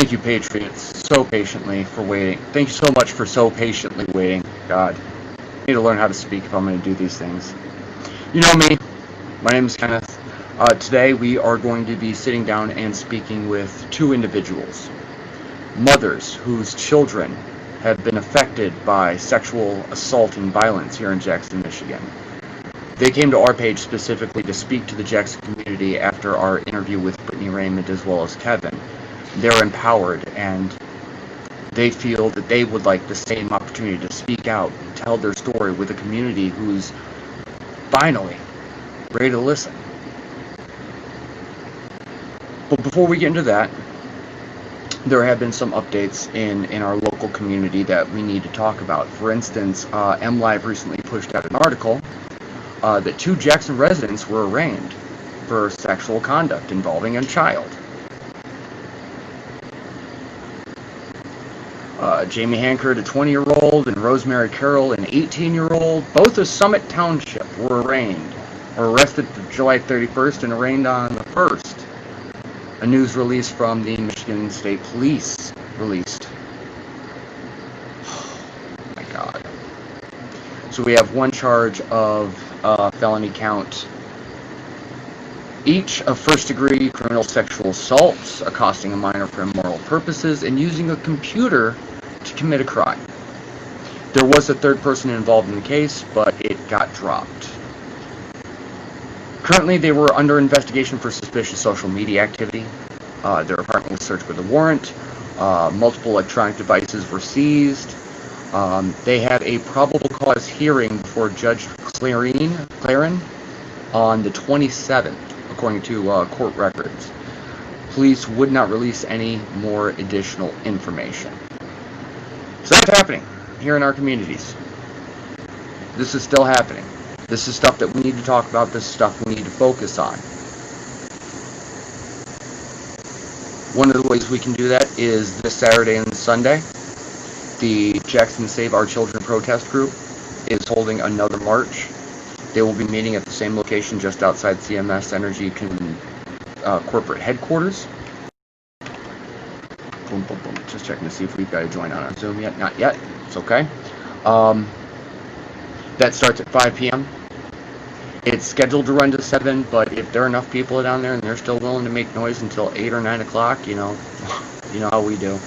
Thank you, Patriots, so patiently for waiting. Thank you so much for so patiently waiting. God, I need to learn how to speak if I'm going to do these things. You know me. My name is Kenneth. Today we are going to be sitting down and speaking with two individuals. Mothers whose children have been affected by sexual assault and violence here in Jackson, Michigan. They came to our page specifically to speak to the Jackson community after our interview with Brittany Raymond as well as Kevin. They're empowered and they feel that they would like the same opportunity to speak out and tell their story with a community who's finally ready to listen. But before we get into that, there have been some updates in our local community that we need to talk about. For instance, MLive recently pushed out an article that 2 Jackson residents were arraigned for sexual conduct involving a child. Jamie Hankard, a 20-year-old, and Rosemary Carroll, an 18-year-old, both of Summit Township, were arrested July 31st and arraigned on the 1st. A news release from the Michigan State Police released. Oh my God. So we have one charge of felony count each of first-degree criminal sexual assaults, accosting a minor for immoral purposes, and using a computer to commit a crime. There was a third person involved in the case, but it got dropped. Currently, they were under investigation for suspicious social media activity. Their apartment was searched with a warrant. Multiple electronic devices were seized. They had a probable cause hearing before Judge Claren on the 27th, according to court records. Police would not release any more additional information. So that's happening here in our communities. This is still happening. This is stuff that we need to talk about. This is stuff we need to focus on. One of the ways we can do that is this Saturday and Sunday. The Jackson Save Our Children protest group is holding another march. They will be meeting at the same location just outside CMS Energy corporate headquarters. Boom, boom, boom. Just checking to see if we've got a join on Zoom yet. Not yet. It's okay. That starts at 5 p.m. It's scheduled to run to 7, but if there are enough people down there and they're still willing to make noise until 8 or 9 o'clock, you know how we do.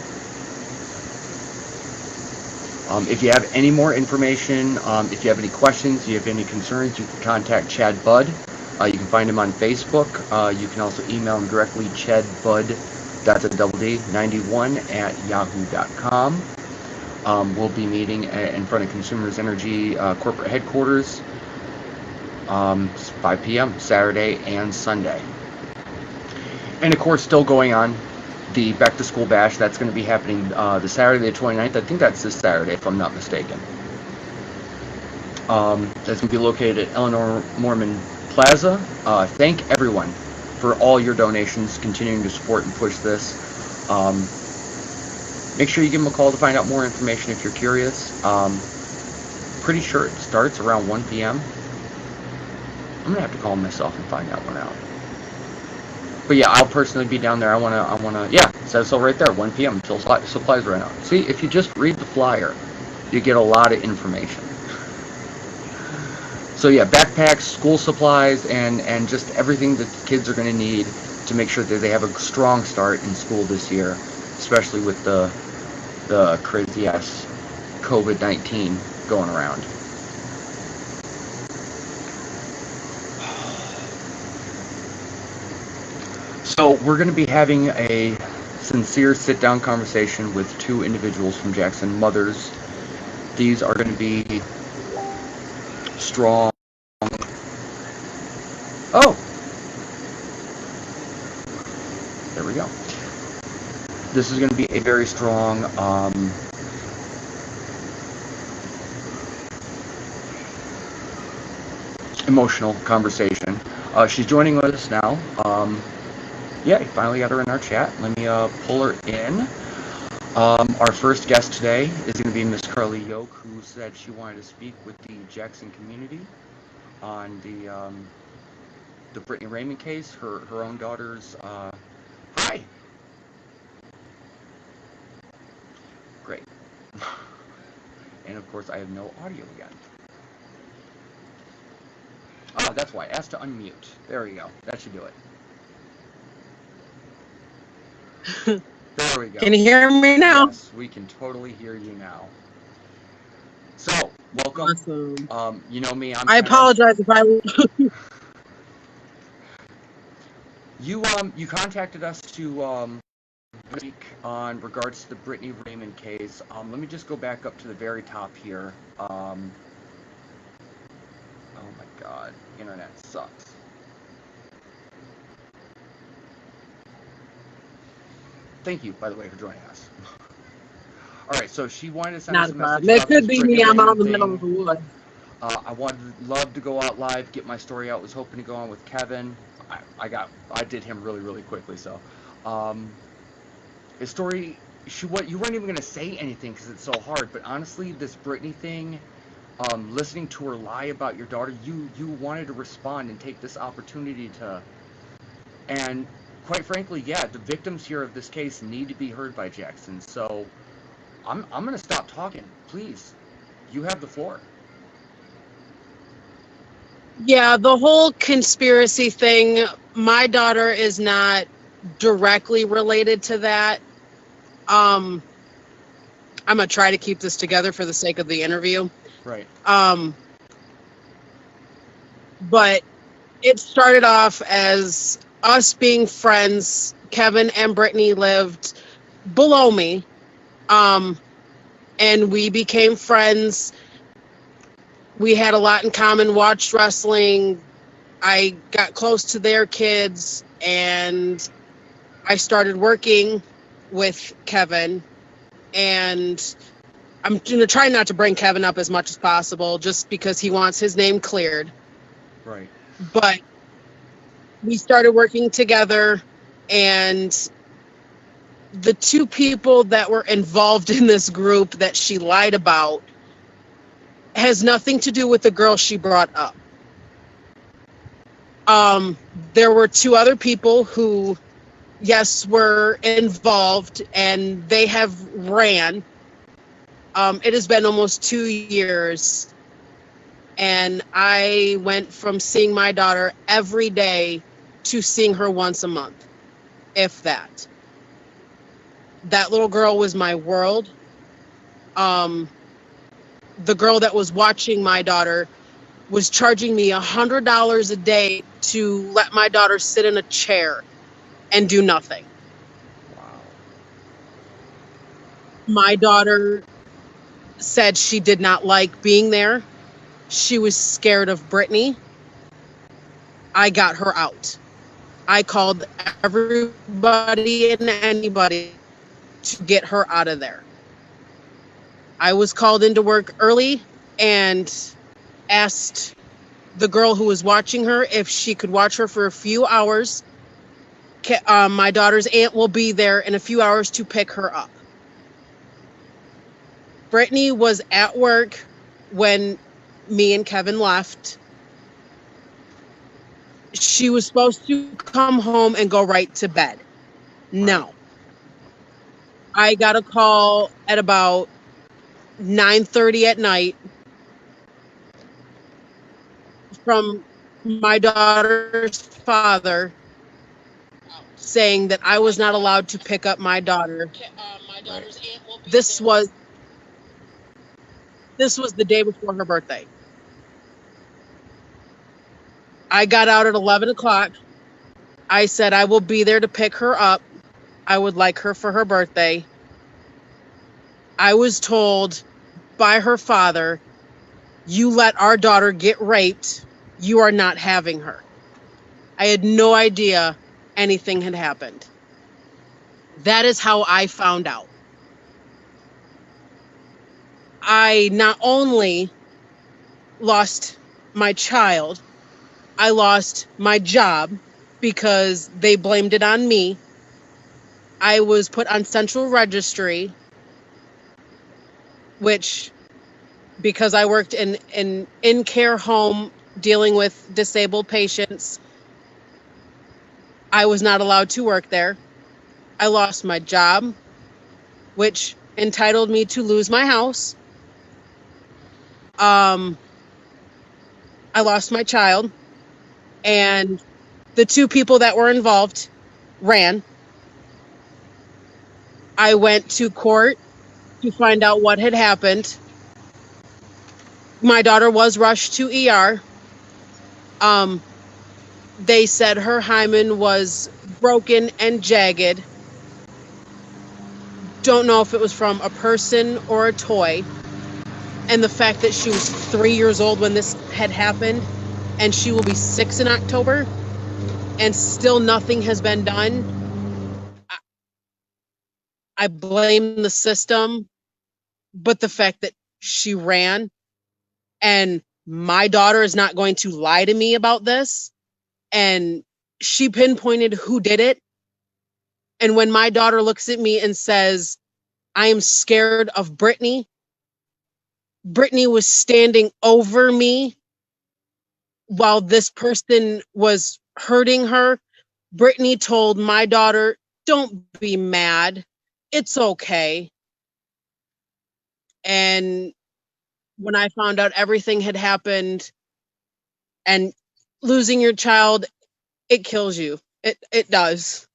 If you have any more information, if you have any questions, you have any concerns, you can contact Chad Budd. You can find him on Facebook. You can also email him directly, chadbud91@yahoo.com. We'll be meeting in front of Consumers Energy corporate headquarters, 5 p.m. Saturday and Sunday. And of course, still going on, the Back to School Bash, that's going to be happening the Saturday the 29th. I think that's this Saturday, if I'm not mistaken. That's going to be located at Eleanor Mormon Plaza. Thank everyone for all your donations, continuing to support and push this. Make sure you give them a call to find out more information if you're curious. Pretty sure it starts around 1 p.m. I'm going to have to call myself and find that one out. But yeah, I'll personally be down there. I wanna, yeah, it says so right there, 1 p.m. until supplies run out. See, if you just read the flyer, you get a lot of information. So yeah, backpacks, school supplies, and just everything that the kids are going to need to make sure that they have a strong start in school this year, especially with the crazy-ass COVID-19 going around. So we're going to be having a sincere sit-down conversation with 2 individuals from Jackson, mothers. These are going to be strong. Oh! There we go. This is going to be a very strong emotional conversation. She's joining us now. Yeah, finally got her in our chat. Let me pull her in. Our first guest today is going to be Miss Carly Yoke, who said she wanted to speak with the Jackson community on the Brittany Raymond case. Her own daughter's. Hi. Great. And of course I have no audio again. Oh, that's why. Ask to unmute. There we go. That should do it. There we go. Can you hear me now? Yes, we can totally hear you now. So, welcome. Awesome. You know me. I apologize if I. You contacted us to speak on regards to the Brittany Raymond case. Let me just go back up to the very top here. Oh my God, internet sucks. Thank you, by the way, for joining us. All right, so she wanted to send us a message. It could be me. I'm out in the middle of the woods. I love to go out live, get my story out. Was hoping to go on with Kevin. I did him really quickly. So, his story. You weren't even gonna say anything because it's so hard. But honestly, this Brittany thing, listening to her lie about your daughter, you wanted to respond and take this opportunity to. And quite frankly, yeah, the victims here of this case need to be heard by Jackson. So, I'm gonna stop talking. Please, you have the floor. Yeah, the whole conspiracy thing, my daughter is not directly related to that. I'm going to try to keep this together for the sake of the interview. Right. But it started off as us being friends. Kevin and Brittany lived below me. And we became friends. We had a lot in common, watched wrestling. I got close to their kids, and I started working with Kevin. And I'm going to try not to bring Kevin up as much as possible just because he wants his name cleared. Right. But we started working together, and the two people that were involved in this group that she lied about has nothing to do with the girl she brought up. There were two other people who, yes, were involved, and they have ran. It has been almost 2 years, and I went from seeing my daughter every day to seeing her once a month, if that. That little girl was my world. The girl that was watching my daughter was charging me $100 a day to let my daughter sit in a chair and do nothing. Wow. My daughter said she did not like being there. She was scared of Brittany. I got her out. I called everybody and anybody to get her out of there. I was called into work early and asked the girl who was watching her if she could watch her for a few hours. My daughter's aunt will be there in a few hours to pick her up. Brittany was at work when me and Kevin left. She was supposed to come home and go right to bed. No. I got a call at about 9:30 at night from my daughter's father saying that I was not allowed to pick up my daughter. This was the day before her birthday. I got out at 11 o'clock. I said I will be there to pick her up. I would like her for her birthday. I was told by her father, you let our daughter get raped, you are not having her. I had no idea anything had happened. That is how I found out. I not only lost my child, I lost my job because they blamed it on me. I was put on central registry, which, because I worked in an in-care home dealing with disabled patients, I was not allowed to work there. I lost my job, which entitled me to lose my house. I lost my child, and the two people that were involved ran. I went to court to find out what had happened. My daughter was rushed to ER. They said her hymen was broken and jagged. Don't know if it was from a person or a toy. And the fact that she was 3 years old when this had happened, and she will be 6 in October, and still nothing has been done. I blame the system, but the fact that she ran, and my daughter is not going to lie to me about this, and she pinpointed who did it. And when my daughter looks at me and says, I am scared of Brittany, Brittany was standing over me while this person was hurting her. Brittany told my daughter, don't be mad. It's okay. And when I found out everything had happened, and losing your child, it kills you. It does.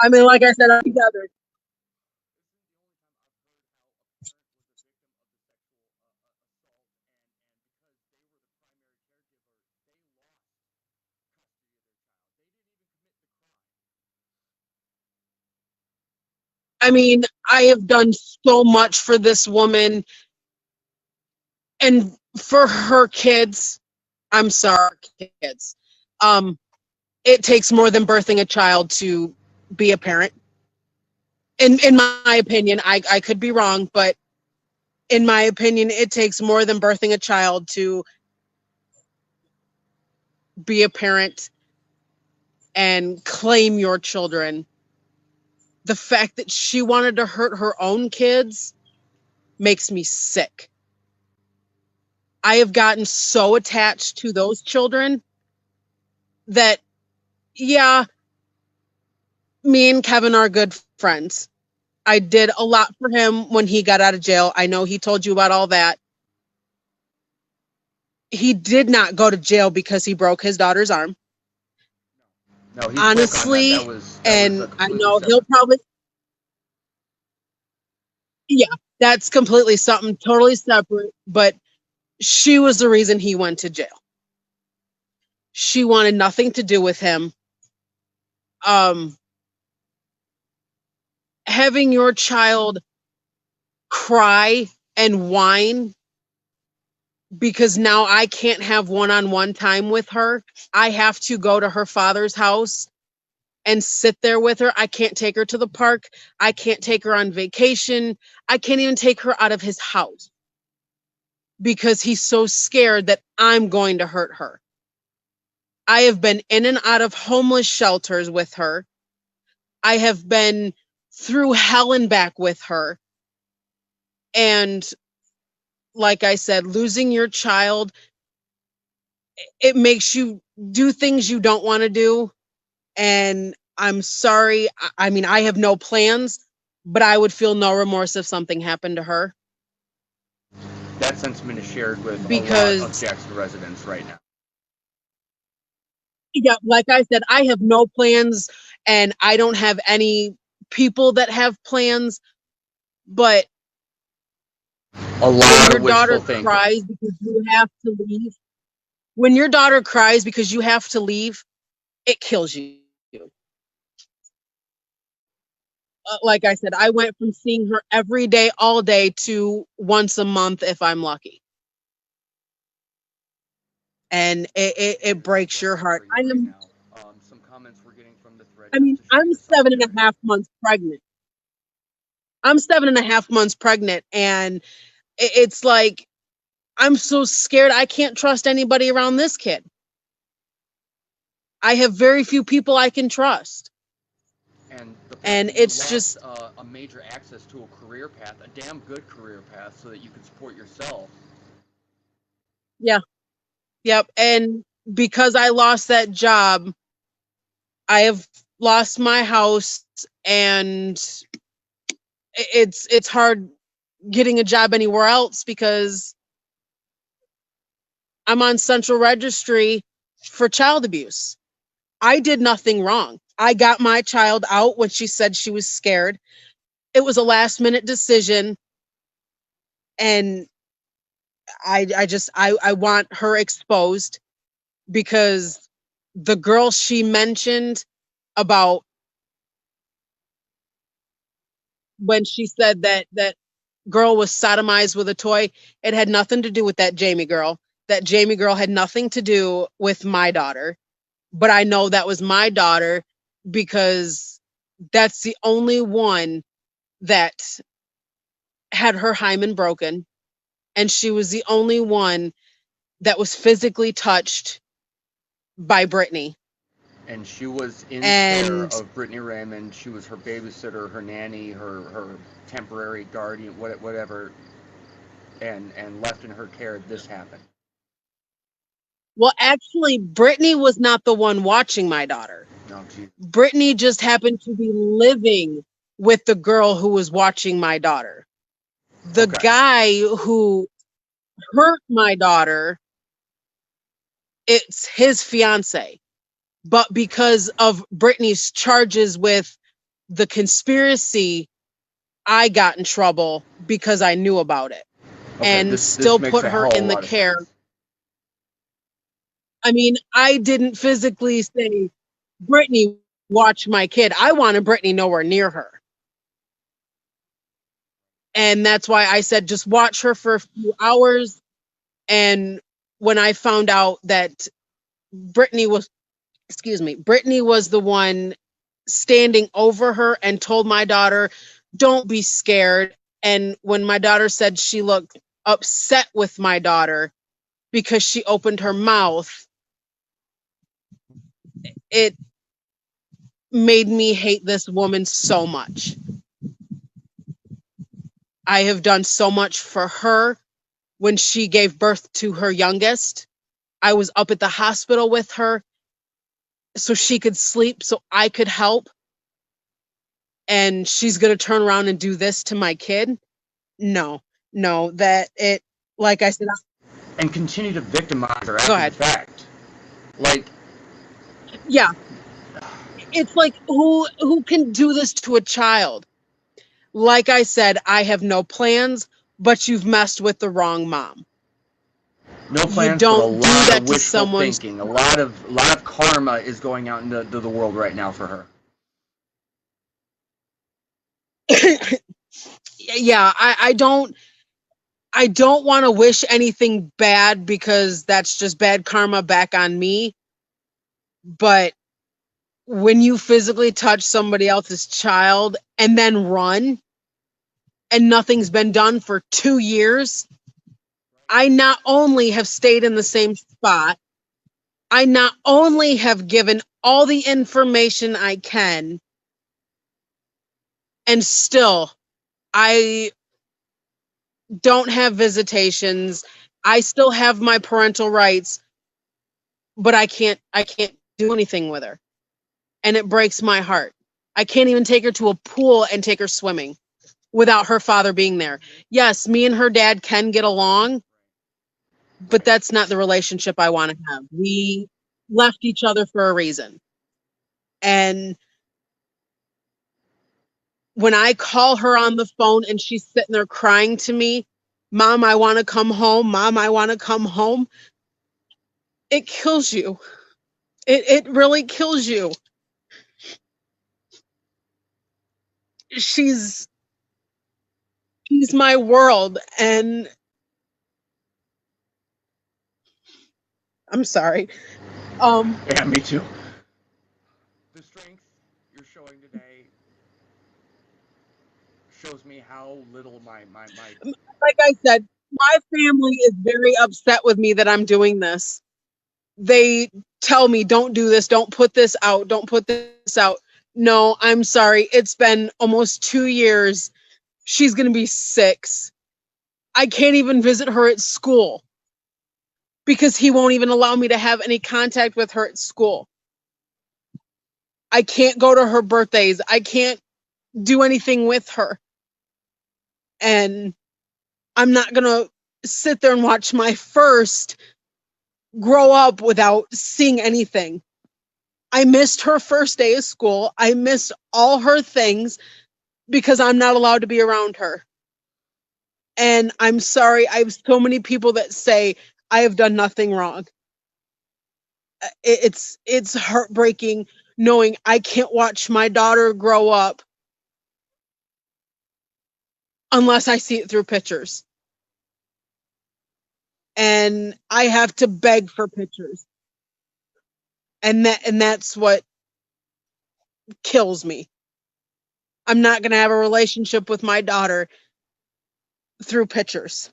I mean, like I said, I'm together. I mean, I have done so much for this woman and for her kids. I'm sorry, kids. Um, it takes more than birthing a child to be a parent. In my opinion, I could be wrong, but in my opinion, it takes more than birthing a child to be a parent and claim your children. The fact that she wanted to hurt her own kids makes me sick. I have gotten so attached to those children that, yeah, me and Kevin are good friends. I did a lot for him when he got out of jail. I know he told you about all that. He did not go to jail because he broke his daughter's arm. No, he spoke on that. Honestly, That was a and I completely know he'll separate. probably, yeah, that's completely something totally separate, but she was the reason he went to jail. She wanted nothing to do with him. Um, Having your child cry and whine because now I can't have one-on-one time with her. I have to go to her father's house and sit there with her. I can't take her to the park. I can't take her on vacation. I can't even take her out of his house because he's so scared that I'm going to hurt her. I have been in and out of homeless shelters with her. I have been through hell and back with her. And like I said, losing your child, it makes you do things you don't want to do. And I'm sorry. I mean, I have no plans, but I would feel no remorse if something happened to her That sentiment is shared with a lot of because, Jackson residents right now. yeah, like I said, I have no plans and I don't have any people that have plans. But A when lot your of wishful daughter thinking. cries because you have to leave, when your daughter cries because you have to leave, it kills you. Like I said, I went from seeing her every day, all day, to once a month if I'm lucky. And it breaks your heart. For you right now. Some comments we're getting from the thread, I just mean, to share I'm this on seven and a Twitter. half months pregnant. I'm 7.5 months pregnant, and it's like, I'm so scared. I can't trust anybody around this kid. I have very few people I can trust. And the And you it's lost just, a major access to a career path, a damn good career path, so that you could support yourself. yeah, yep. And because I lost that job, I have lost my house, and it's hard getting a job anywhere else because I'm on central registry for child abuse. I did nothing wrong. I got my child out when she said she was scared. It was a last minute decision, and I want her exposed because the girl she mentioned about when she said that girl was sodomized with a toy, it had nothing to do with that Jamie girl. That Jamie girl had nothing to do with my daughter. But I know that was my daughter because that's the only one that had her hymen broken. And she was the only one that was physically touched by Brittany. And she was in care And of Brittany Raymond. She was her babysitter, her nanny, her temporary guardian, whatever, and left in her care. This happened. well, actually, Brittany was not the one watching my daughter. No, geez. Brittany just happened to be living with the girl who was watching my daughter. The Okay. guy who hurt my daughter, it's his fiance. But because of Brittany's charges with the conspiracy, I got in trouble because I knew about it Okay, and this still makes put a her hell of a in the lot of care. sense. I mean, I didn't physically say, Brittany, watch my kid. I wanted Brittany nowhere near her. And that's why I said, just watch her for a few hours. And when I found out that Brittany was, Brittany was the one standing over her and told my daughter, don't be scared. And when my daughter said she looked upset with my daughter because she opened her mouth, it made me hate this woman so much. I have done so much for her when she gave birth to her youngest. I was up at the hospital with her so she could sleep, so I could help. And she's going to turn around and do this to my kid? No, no, that it, like I said, And continue to victimize her go after the ahead. fact. Like, Yeah, it's like who can do this to a child? Like I said, I have no plans, but you've messed with the wrong mom. no You plans, but a don't do lot that of to wishful someone. thinking. A lot of karma is going out into the world right now for her. Yeah, I don't want to wish anything bad because that's just bad karma back on me. But when you physically touch somebody else's child and then run and nothing's been done for 2 years, I not only have stayed in the same spot, I not only have given all the information I can, and still I don't have visitations. I still have my parental rights, but I can't do anything with her. And it breaks my heart. I can't even take her to a pool and take her swimming without her father being there. Yes, me and her dad can get along, but that's not the relationship I want to have. We left each other for a reason. And when I call her on the phone and she's sitting there crying to me, Mom, I want to come home. Mom, I want to come home. It kills you. It really kills you. She's my world, and I'm sorry. Yeah, me too. The strength you're showing today shows me how little my Like I said, my family is very upset with me that I'm doing this. They tell me, don't do this, don't put this out, don't put this out. No, I'm sorry. It's been almost 2 years. She's going to be 6. I can't even visit her at school because he won't even allow me to have any contact with her at school. I can't go to her birthdays. I can't do anything with her. And I'm not going to sit there and watch my first grow up without seeing anything. I missed her first day of school. I missed all her things because I'm not allowed to be around her. And I'm sorry, I have so many people that say I have done nothing wrong. It's heartbreaking knowing I can't watch my daughter grow up unless I see it through pictures. And I have to beg for pictures. And that's what kills me. I'm not going to have a relationship with my daughter through pictures.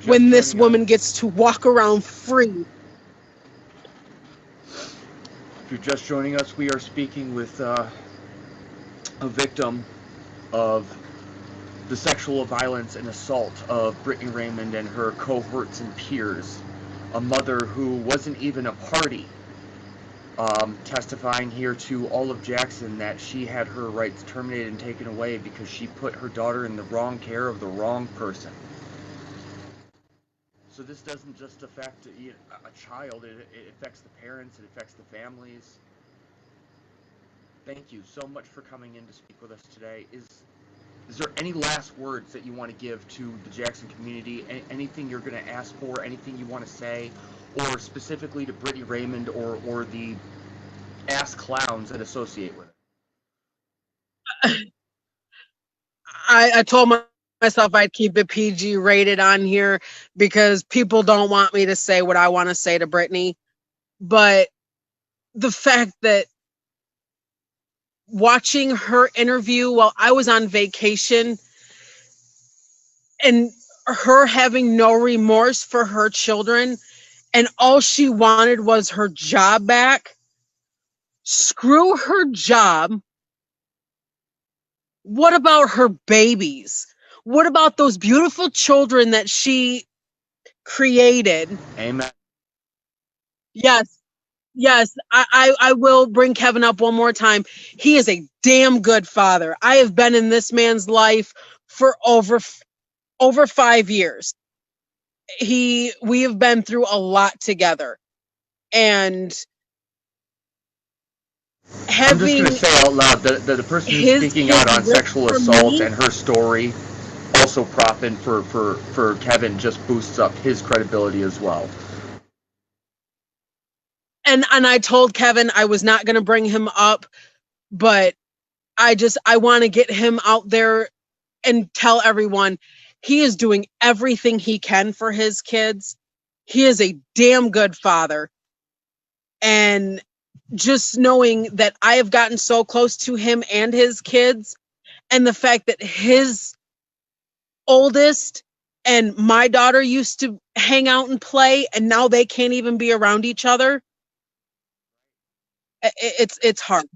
When this woman gets to walk around free. If you're just joining us, we are speaking with a victim of the sexual violence and assault of Brittany Raymond and her cohorts and peers. A mother who wasn't even a party, testifying here to all of Jackson that she had her rights terminated and taken away because she put her daughter in the wrong care of the wrong person. So this doesn't just affect a child, it affects the parents, it affects the families. Thank you so much for coming in to speak with us today. Is there any last words that you want to give to the Jackson community? Anything you're going to ask for? Anything you want to say? Or specifically to Brittany Raymond or the ass clowns that associate with it? I told myself I'd keep it PG rated on here because people don't want me to say what I want to say to Brittany. But the fact that watching her interview while I was on vacation and her having no remorse for her children and all she wanted was her job back. Screw her job. What about her babies? What about those beautiful children that she created? Amen. Yes. Yes, I will bring Kevin up one more time. He is a damn good father. I have been in this man's life for over 5 years. We have been through a lot together. And I'm just going to say out loud that the person who's speaking out on sexual assault and her story, also propping for Kevin, just boosts up his credibility as well. And I told Kevin I was not going to bring him up, but I want to get him out there and tell everyone he is doing everything he can for his kids. He is a damn good father. And just knowing that I have gotten so close to him and his kids, and the fact that his oldest and my daughter used to hang out and play, and now they can't even be around each other. It's hard.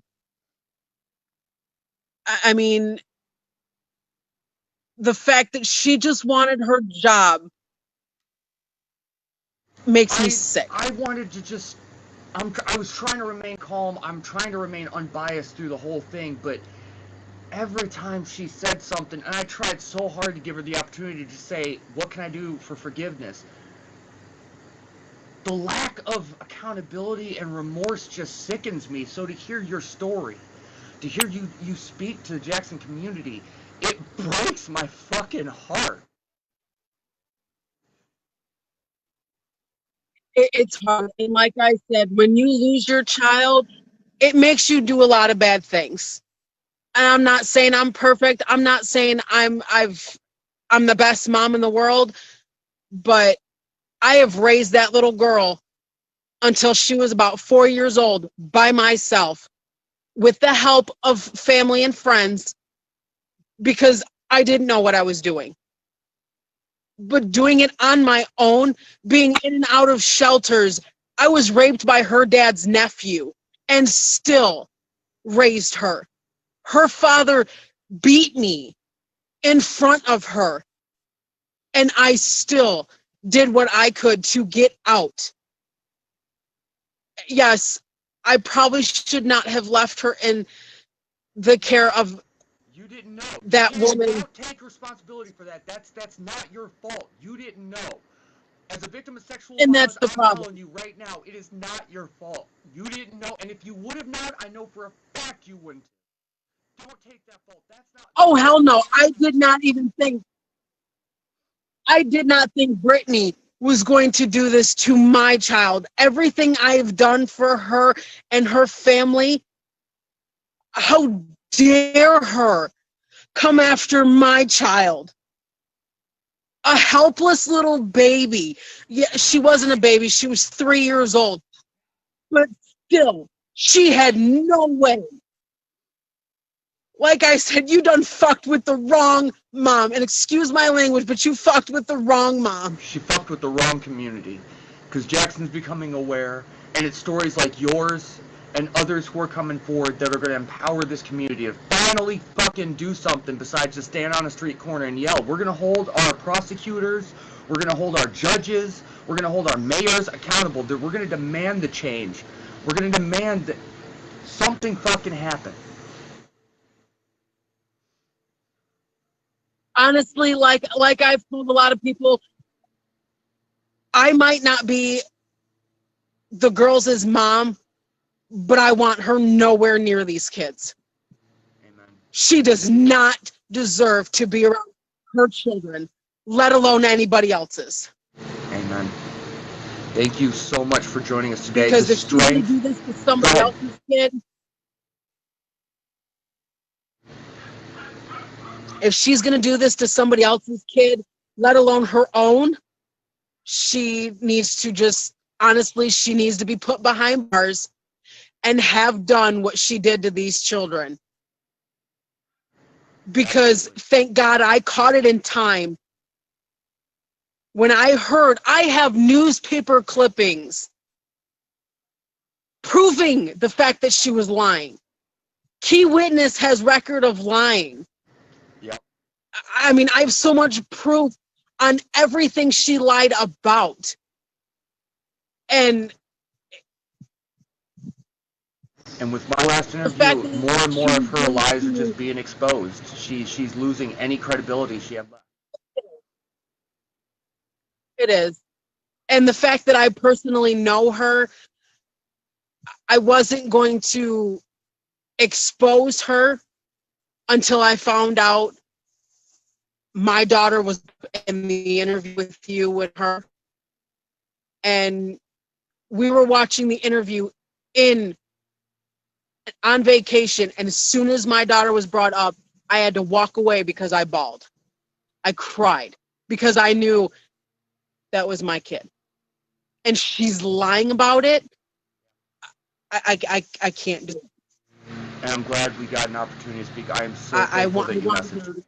I mean, the fact that she just wanted her job makes me sick. I wanted to just, I was trying to remain calm. I'm trying to remain unbiased through the whole thing, but every time she said something, and I tried so hard to give her the opportunity to say, what can I do for forgiveness? The lack of accountability and remorse just sickens me. So to hear your story, to hear you speak to the Jackson community, it breaks my fucking heart. It's hard. And like I said, when you lose your child, it makes you do a lot of bad things. And I'm not saying I'm perfect. I'm not saying I'm the best mom in the world, but I have raised that little girl until she was about 4 years old by myself with the help of family and friends because I didn't know what I was doing. But doing it on my own, being in and out of shelters, I was raped by her dad's nephew and still raised her. Her father beat me in front of her, and I still did what I could to get out. Yes, I probably should not have left her in the care of You didn't know. that You woman. don't take responsibility for that. That's not your fault. You didn't know. As a victim of sexual And violence, that's the I'm problem. telling you right now, it is not your fault. You didn't know, and if you would have known, I know for a fact you wouldn't. Don't take that fault. That's not. Oh, hell no. I did not think Brittany was going to do this to my child. Everything I've done for her and her family, how dare her come after my child? A helpless little baby. Yeah, she wasn't a baby. She was 3 years old. But still, she had no way. Like I said, you done fucked with the wrong mom. And excuse my language, but you fucked with the wrong mom. She fucked with the wrong community. Because Jackson's becoming aware, and it's stories like yours and others who are coming forward that are going to empower this community to finally fucking do something besides just stand on a street corner and yell. We're going to hold our prosecutors, we're going to hold our judges, we're going to hold our mayors accountable. We're going to demand the change. We're going to demand that something fucking happen. Honestly, like I've told a lot of people, I might not be the girls' mom, but I want her nowhere near these kids. Amen. She does not deserve to be around her children, let alone anybody else's. Amen. Thank you so much for joining us today. Because if she's going to do this to somebody else's kid, let alone her own, she needs to just, honestly, she needs to be put behind bars and have done what she did to these children. Because thank God I caught it in time. When I heard, I have newspaper clippings proving the fact that she was lying. Key witness has record of lying. Yep. I mean, I have so much proof on everything she lied about. And with my last interview, more and more of her lies are just being exposed. She's losing any credibility she had left. It is. And the fact that I personally know her, I wasn't going to expose her until I found out my daughter was in the interview with you with her. And we were watching the interview on vacation, and as soon as my daughter was brought up, I had to walk away because I bawled. I cried because I knew that was my kid. And she's lying about it. I can't do it. And I'm glad we got an opportunity to speak. I am so thankful that you messaged.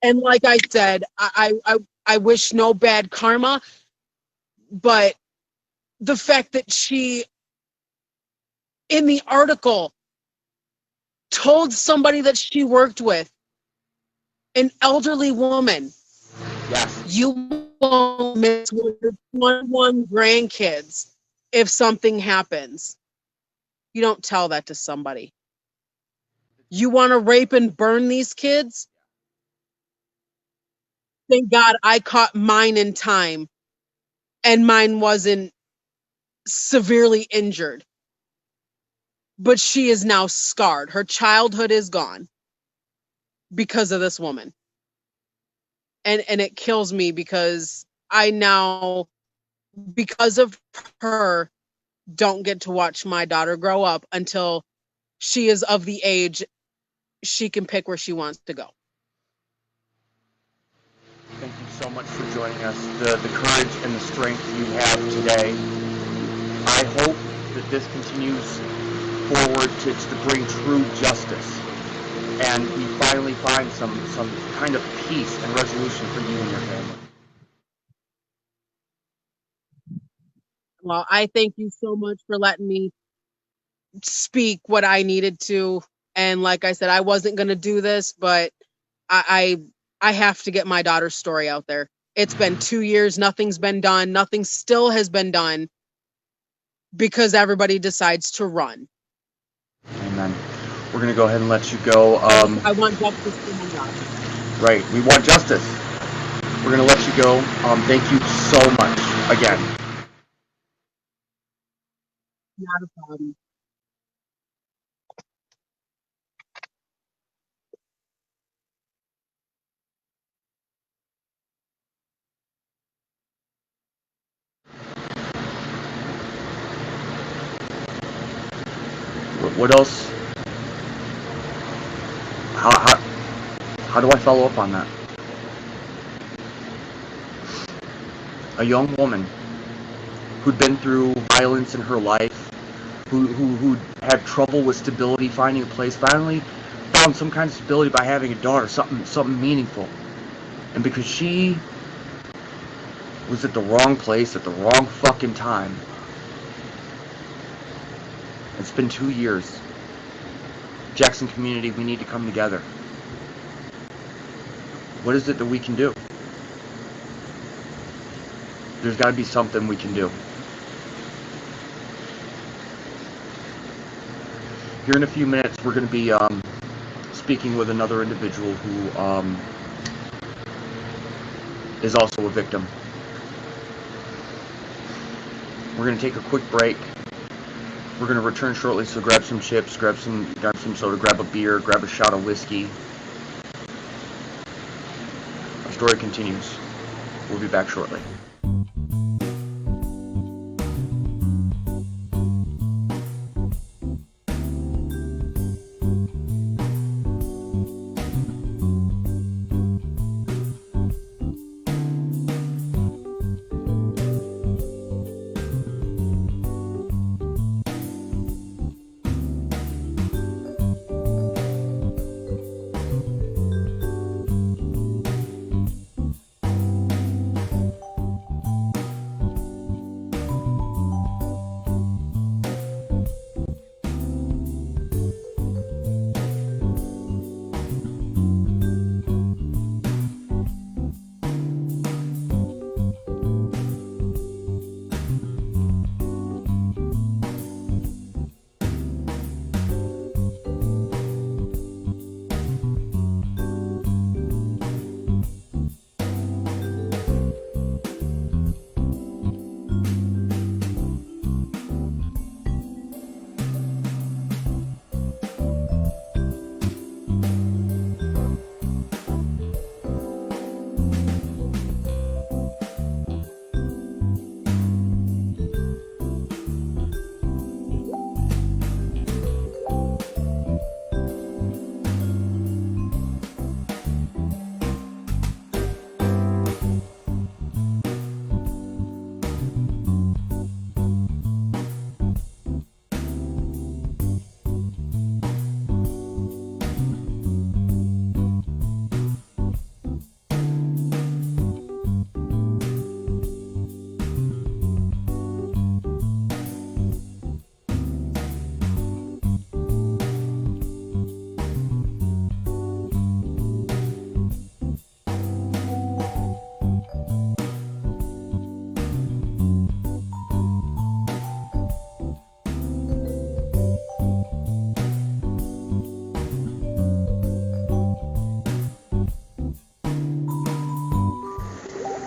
And like I said, I wish no bad karma, but the fact that she, in the article, told somebody that she worked with, an elderly woman, yes, you won't miss your 21 grandkids if something happens. You don't tell that to somebody. You want to rape and burn these kids? Thank God I caught mine in time, and mine wasn't severely injured. But she is now scarred. Her childhood is gone because of this woman. And it kills me because I now, because of her, don't get to watch my daughter grow up until she is of the age she can pick where she wants to go. Thank you so much for joining us. The courage and the strength you have today. I hope that this continues forward to bring true justice, and we finally find some kind of peace and resolution for you and your family. Well, I thank you so much for letting me speak what I needed to. And like I said, I wasn't going to do this, but I have to get my daughter's story out there. It's been 2 years. Nothing's been done. Nothing still has been done because everybody decides to run. Amen. We're going to go ahead and let you go. I want justice for my daughter. Right. We want justice. We're going to let you go. Thank you so much again. Not a problem. What else? How do I follow up on that? A young woman who'd been through violence in her life, who had trouble with stability, finding a place, finally found some kind of stability by having a daughter, something meaningful. And because she was at the wrong place at the wrong fucking time, it's been 2 years. Jackson community, we need to come together. What is it that we can do? There's got to be something we can do. Here in a few minutes, we're going to be speaking with another individual who is also a victim. We're going to take a quick break. We're going to return shortly, so grab some chips, grab some soda, grab a beer, grab a shot of whiskey. Our story continues. We'll be back shortly.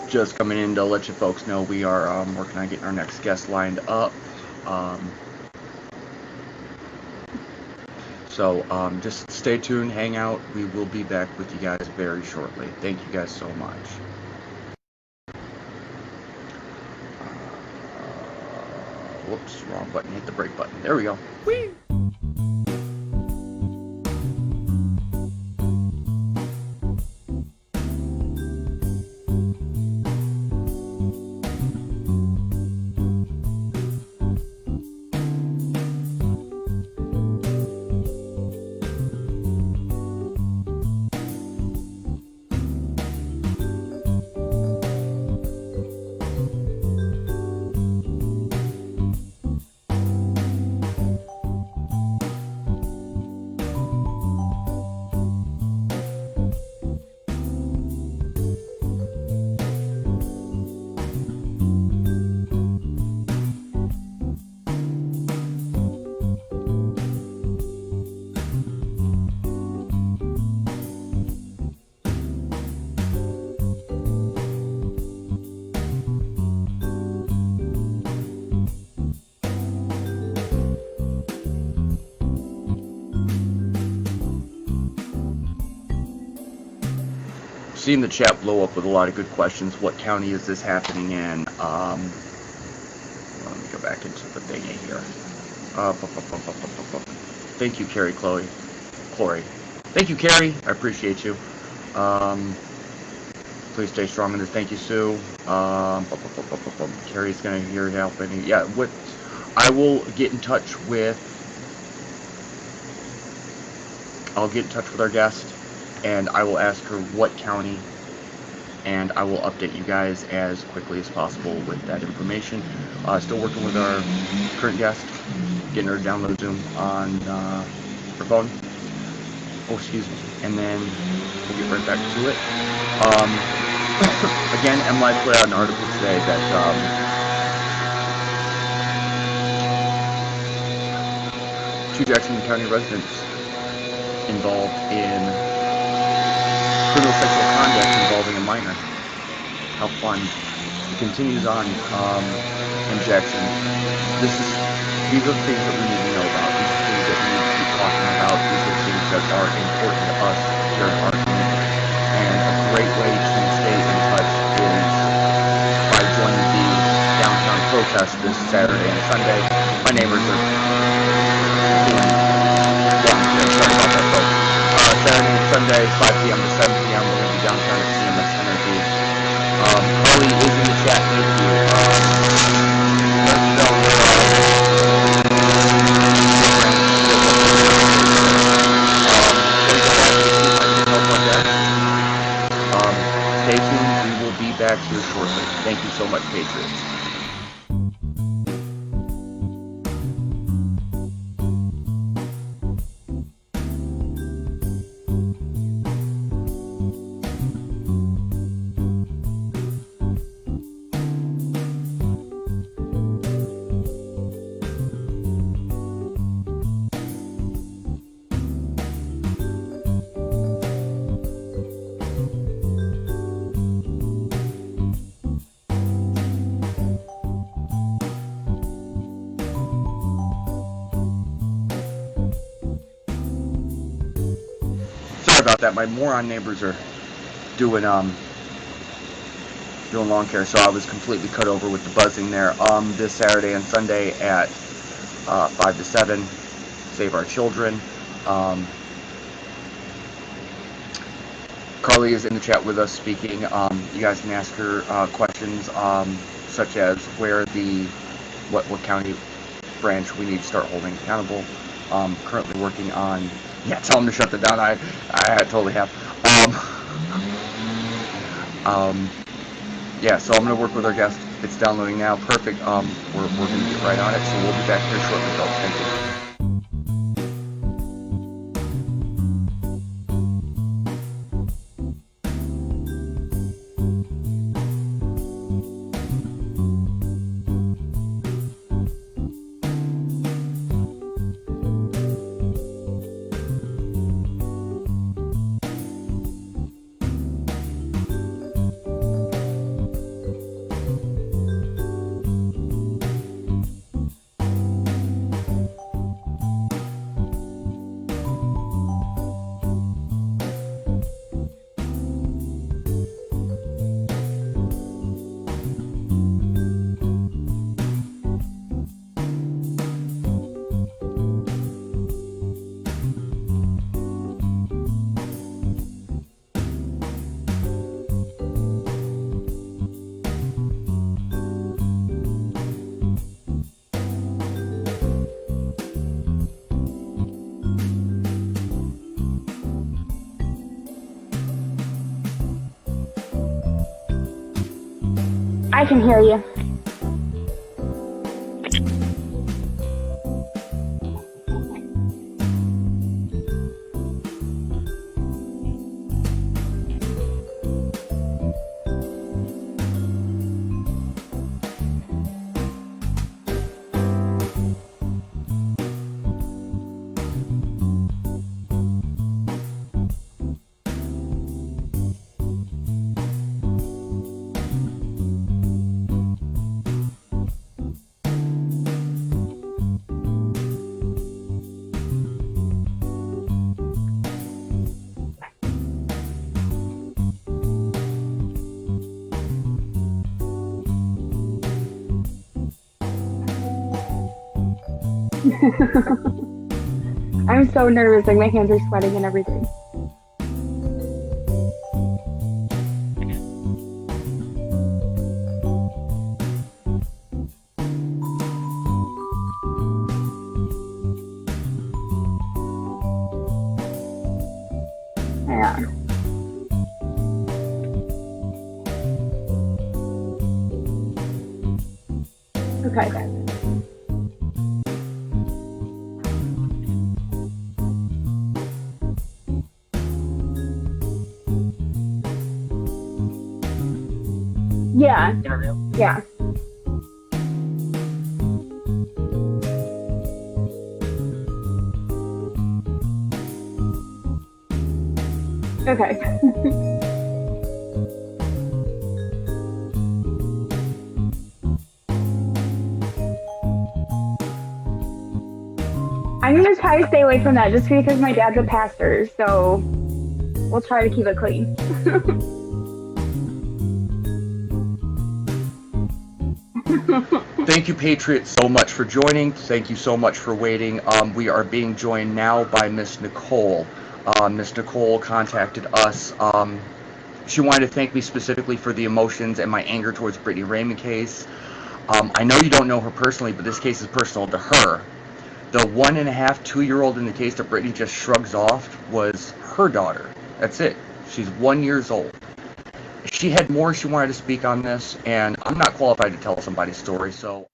Just coming in to let you folks know we are working on getting our next guest lined up. So just stay tuned, hang out. We will be back with you guys very shortly. Thank you guys so much. Whoops, wrong button. Hit the brake button. There we go. Whee! seeing the chat blow up with a lot of good questions. What county is this happening in? Let me go back into the thingy here. Thank you, Carrie, Chloe. Thank you, Carrie. I appreciate you. Please stay strong in this. Thank you, Sue. Carrie's gonna hear helping. Yeah, what? I will get in touch with. I'll get in touch with our guest, and I will ask her what county, and I will update you guys as quickly as possible with that information. Still working with our current guest, getting her to download Zoom on her phone. Oh, excuse me. And then we'll get right back to it. Again, MLive put out an article today that two Jackson County residents involved in criminal sexual conduct involving a minor. How fun. It continues on in Jackson. These are the things that we need to know about. These are things that we need to keep talking about. These are things that are important to us here in our community. And a great way to stay in touch is by joining the downtown protest this Saturday and Sunday. My neighbors are doing sorry about that, folks. Saturday and Sunday, 5 p.m. to 7 p.m. We're going to be downtown at CMS Energy. Carly is in the chat. Thank you. Let us know stay tuned. We will be back here shortly. Thank you so much, Patriots. About that, my moron neighbors are doing lawn care, so I was completely cut over with the buzzing there. This Saturday and Sunday at 5 to 7, Save Our Children. Carly is in the chat with us speaking. You guys can ask her questions such as what county branch we need to start holding accountable. Currently working on. Yeah, tell them to shut that down. I totally have. Yeah, so I'm going to work with our guest. It's downloading now. Perfect. We're going to get right on it, so we'll be back here shortly, folks. Thank you. I can hear you. I'm so nervous, like my hands are sweating and everything. Yeah. Okay. Yeah. Yeah. Okay. I'm gonna try to stay away from that just because my dad's a pastor, so we'll try to keep it clean. Thank you, Patriot, so much for joining. Thank you so much for waiting. We are being joined now by Miss Nicole. Miss Nicole contacted us. She wanted to thank me specifically for the emotions and my anger towards Brittany Raymond case. I know you don't know her personally, but this case is personal to her. The 1.5, 2-year-old in the case that Brittany just shrugs off was her daughter. That's it. She's 1 year old. She had more she wanted to speak on this, and I'm not qualified to tell somebody's story, so...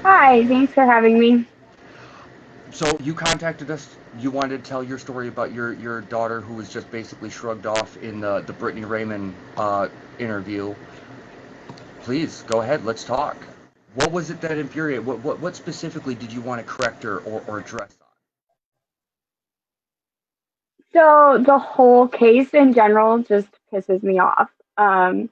Hi, thanks for having me. So you contacted us. You wanted to tell your story about your daughter who was just basically shrugged off in the Brittany Raymond interview. Please, go ahead. Let's talk. What was it that infuriated? What specifically did you want to correct her or address on? So the whole case in general just pisses me off. Uh,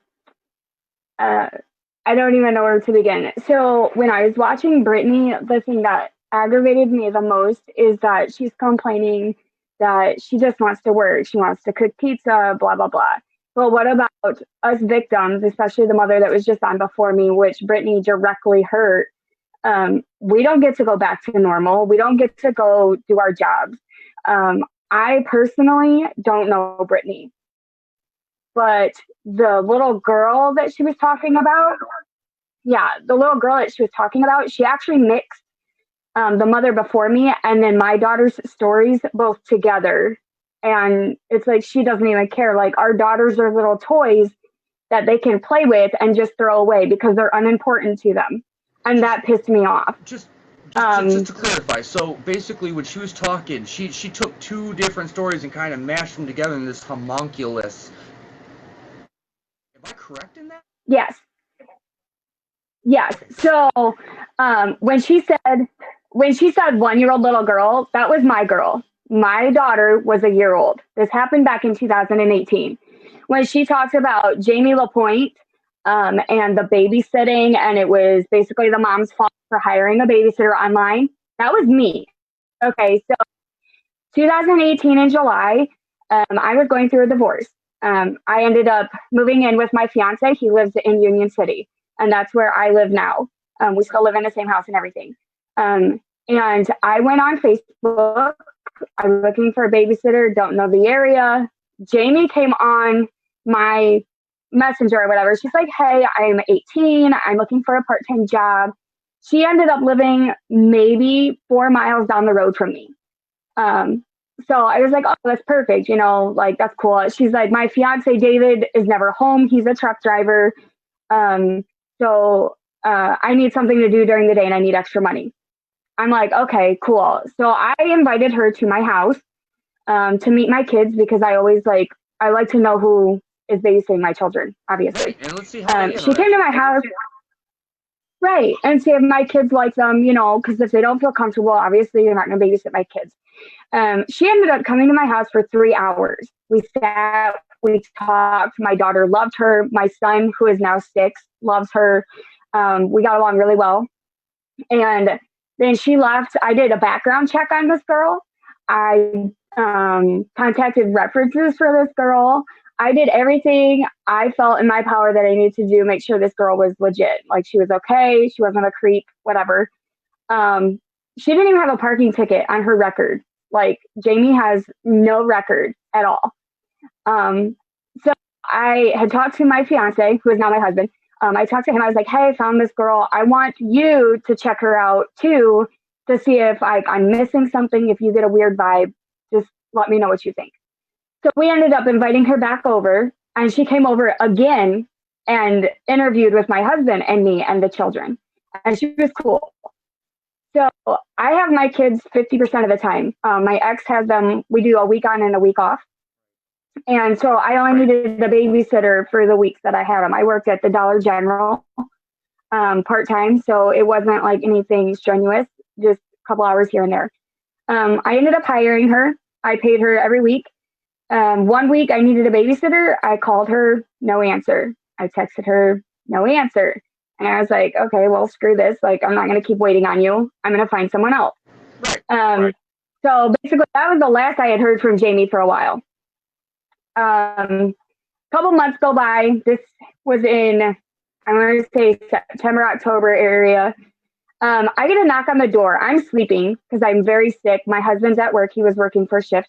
I don't even know where to begin. So when I was watching Brittany, the thing that aggravated me the most is that she's complaining that she just wants to work. She wants to cook pizza, blah, blah, blah. Well, what about us victims, especially the mother that was just on before me, which Brittany directly hurt? We don't get to go back to normal. We don't get to go do our jobs. I personally don't know Brittany, but the little girl that she was talking about, yeah, the little girl that she was talking about, she actually mixed the mother before me and then my daughter's stories both together. And it's like she doesn't even care. Like our daughters are little toys that they can play with and just throw away because they're unimportant to them. And that pissed me off. Just to clarify, so basically when she was talking, she took two different stories and kind of mashed them together in this homunculus. Am I correct in that? Yes. Yes. So when she said 1-year-old little girl, that was my girl. My daughter was a year old. This happened back in 2018. When she talks about Jamie LaPointe and the babysitting, and it was basically the mom's fault for hiring a babysitter online, that was me. Okay, so 2018 in July, I was going through a divorce. I ended up moving in with my fiance. He lives in Union City, and that's where I live now. We still live in the same house and everything. And I went on Facebook. I was looking for a babysitter, don't know the area. Jamie came on my messenger or whatever. She's like, hey, I'm 18. I'm looking for a part-time job. She ended up living maybe 4 miles down the road from me. So I was like, oh, that's perfect. You know, like, that's cool. She's like, my fiance, David, is never home. He's a truck driver. So I need something to do during the day and I need extra money. I'm like, okay, cool. So I invited her to my house to meet my kids because I like to know who is babysitting my children, obviously. Right, and let's see how she came to my house. Right. And see if my kids like them, you know, because if they don't feel comfortable, obviously you're not going to babysit my kids. She ended up coming to my house for 3 hours. We sat, we talked. My daughter loved her. My son, who is now 6, loves her. We got along really well. And then she left. I did a background check on this girl. I contacted references for this girl. I did everything I felt in my power that I needed to do, make sure this girl was legit. Like, she was okay. She wasn't a creep, whatever. She didn't even have a parking ticket on her record. Like, Jamie has no record at all. So I had talked to my fiance, who is now my husband. I talked to him. I was like, hey, I found this girl. I want you to check her out too, to see if I'm missing something. If you get a weird vibe, just let me know what you think. So we ended up inviting her back over, and she came over again and interviewed with my husband and me and the children. And she was cool. So I have my kids 50% of the time. My ex has them, we do a week on and a week off. And so I only needed a babysitter for the weeks that I had them. I worked at the Dollar General part-time, so it wasn't like anything strenuous, just a couple hours here and there. I ended up hiring her. I paid her every week. 1 week I needed a babysitter. I called her, no answer. I texted her, no answer. And I was like, okay, well, screw this. Like, I'm not going to keep waiting on you. I'm going to find someone else. Right. So basically, that was the last I had heard from Jamie for a while. Couple months go by. This was in, I'm going to say September, October area. I get a knock on the door. I'm sleeping because I'm very sick. My husband's at work. He was working first shift.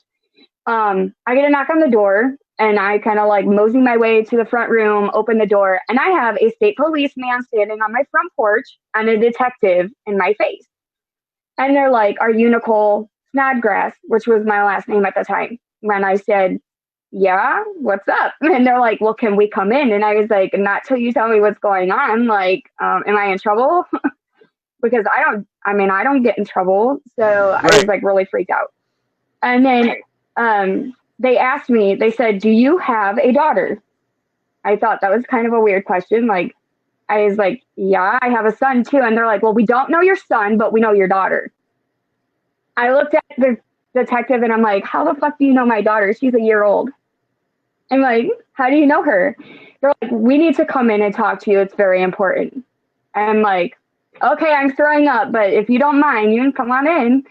I get a knock on the door, and I kind of like mosey my way to the front room, open the door, and I have a state policeman standing on my front porch and a detective in my face. And they're like, are you Nicole Snodgrass, which was my last name at the time? When I said, yeah, what's up? And they're like, well, can we come in? And I was like, not till you tell me what's going on. Like, am I in trouble? Because I don't get in trouble. So I was like really freaked out. And then they asked me, they said, do you have a daughter? I thought that was kind of a weird question. Like, I was like, yeah, I have a son too. And they're like, well, we don't know your son, but we know your daughter. I looked at the detective and I'm like, how the fuck do you know my daughter? She's a year old. I'm like, how do you know her? They're like, we need to come in and talk to you. It's very important. I'm like, okay, I'm throwing up, but if you don't mind, you can come on in.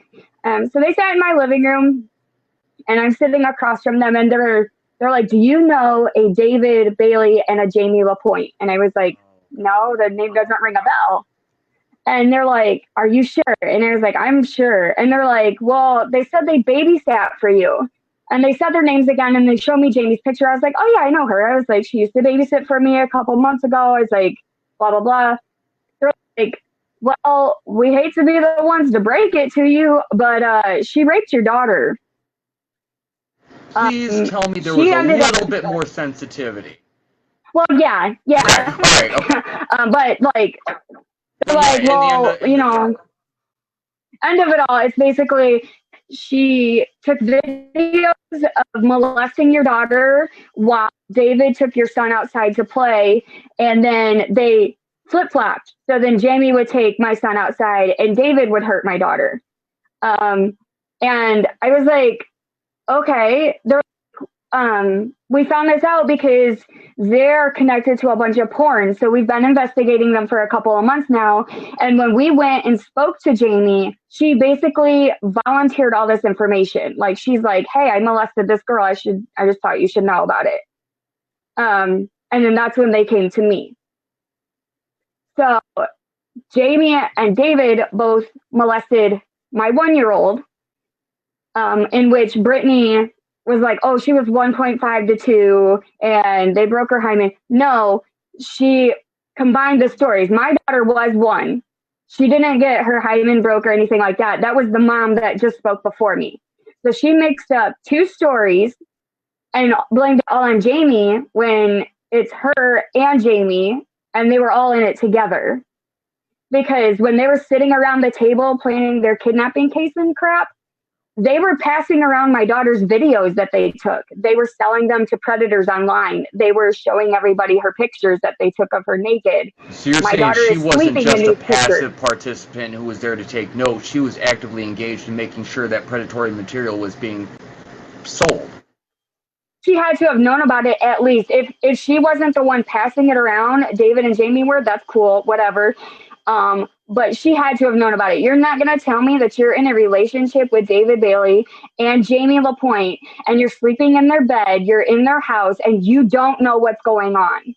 So they sat in my living room, and I'm sitting across from them, and they're like, do you know a David Bailey and a Jamie LaPointe? And I was like, no, the name doesn't ring a bell. And they're like, are you sure? And I was like, I'm sure. And they're like, well, they said they babysat for you. And they said their names again, and they showed me Jamie's picture. I was like, oh, yeah, I know her. I was like, she used to babysit for me a couple months ago. I was like, blah, blah, blah. They're like, well, we hate to be the ones to break it to you, but she raped your daughter. Please tell me there was a little bit more sensitivity. Well, yeah. Right. All right, okay. But well, you know, end of it all, it's basically she took videos of molesting your daughter while David took your son outside to play, and then they flip-flopped. So then Jamie would take my son outside and David would hurt my daughter. And I was like, okay, we found this out because they're connected to a bunch of porn. So we've been investigating them for a couple of months now. And when we went and spoke to Jamie, she basically volunteered all this information. Like, she's like, hey, I molested this girl. I just thought you should know about it. And then that's when they came to me. So Jamie and David both molested my 1-year-old, in which Brittany was like, oh, she was 1.5 to 2 and they broke her hymen. No, she combined the stories. My daughter was 1. She didn't get her hymen broke or anything like that. That was the mom that just spoke before me. So she mixed up 2 stories and blamed it all on Jamie when it's her and Jamie, and they were all in it together. Because when they were sitting around the table planning their kidnapping case and crap, they were passing around my daughter's videos that they took. They were selling them to predators online. They were showing everybody her pictures that they took of her naked. So you're saying she wasn't just a passive participant who was there to take notes. She was actively engaged in making sure that predatory material was being sold. She had to have known about it at least. If she wasn't the one passing it around, David and Jamie were, that's cool, whatever. But she had to have known about it. You're not going to tell me that you're in a relationship with David Bailey and Jamie LaPointe and you're sleeping in their bed, you're in their house, and you don't know what's going on.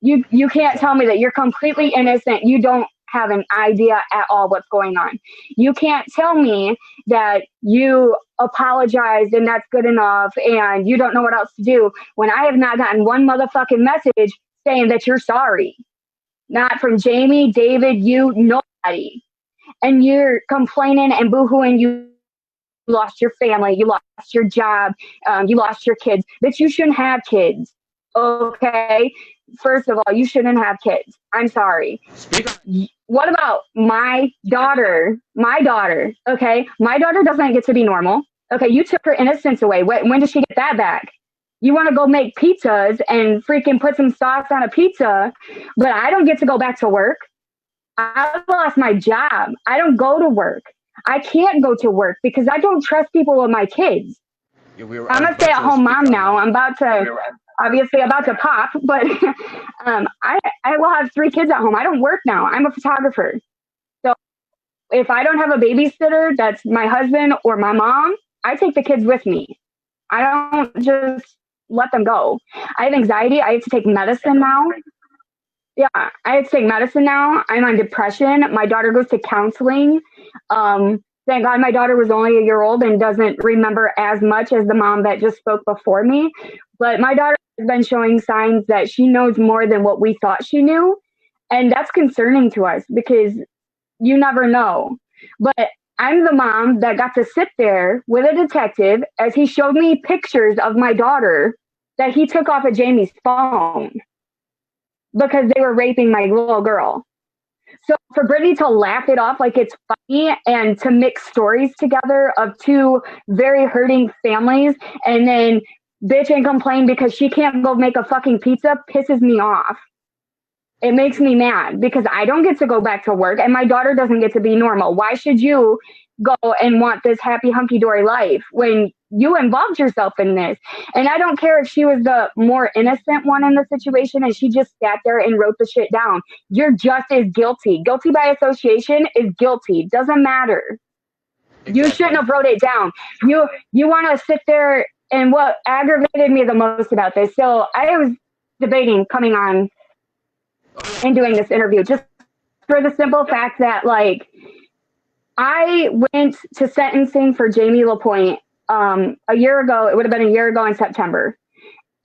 You can't tell me that you're completely innocent. You don't have an idea at all what's going on. You can't tell me that you apologized and that's good enough and you don't know what else to do when I have not gotten one motherfucking message saying that you're sorry. Not from Jamie, David, you, nobody. And you're complaining and boohooing you lost your family, you lost your job, you lost your kids. But you shouldn't have kids, okay? First of all, you shouldn't have kids. I'm sorry. What about my daughter? My daughter, okay? My daughter doesn't get to be normal. Okay, you took her innocence away. When does she get that back? You want to go make pizzas and freaking put some sauce on a pizza, but I don't get to go back to work. I lost my job. I don't go to work. I can't go to work because I don't trust people with my kids. Yeah, I'm a stay-at-home mom now. I'm about to pop, but I will have 3 kids at home. I don't work now. I'm a photographer. So if I don't have a babysitter that's my husband or my mom, I take the kids with me. I don't just let them go. I have anxiety. I have to take medicine now. Yeah, I have to take medicine now. I'm on depression. My daughter goes to counseling. Thank God my daughter was only a year old and doesn't remember as much as the mom that just spoke before me. But my daughter has been showing signs that she knows more than what we thought she knew. And that's concerning to us because you never know. But I'm the mom that got to sit there with a detective as he showed me pictures of my daughter that he took off of Jamie's phone because they were raping my little girl. So for Brittany to laugh it off like it's funny and to mix stories together of 2 very hurting families and then bitch and complain because she can't go make a fucking pizza pisses me off. It makes me mad because I don't get to go back to work and my daughter doesn't get to be normal. Why should you go and want this happy hunky-dory life when you involved yourself in this? And I don't care if she was the more innocent one in the situation and she just sat there and wrote the shit down. You're just as guilty. Guilty by association is guilty. Doesn't matter. Exactly. You shouldn't have wrote it down. You want to sit there, and what aggravated me the most about this, so I was debating coming on and doing this interview just for the simple fact that, like, I went to sentencing for Jamie LaPointe a year ago. It would have been a year ago in September.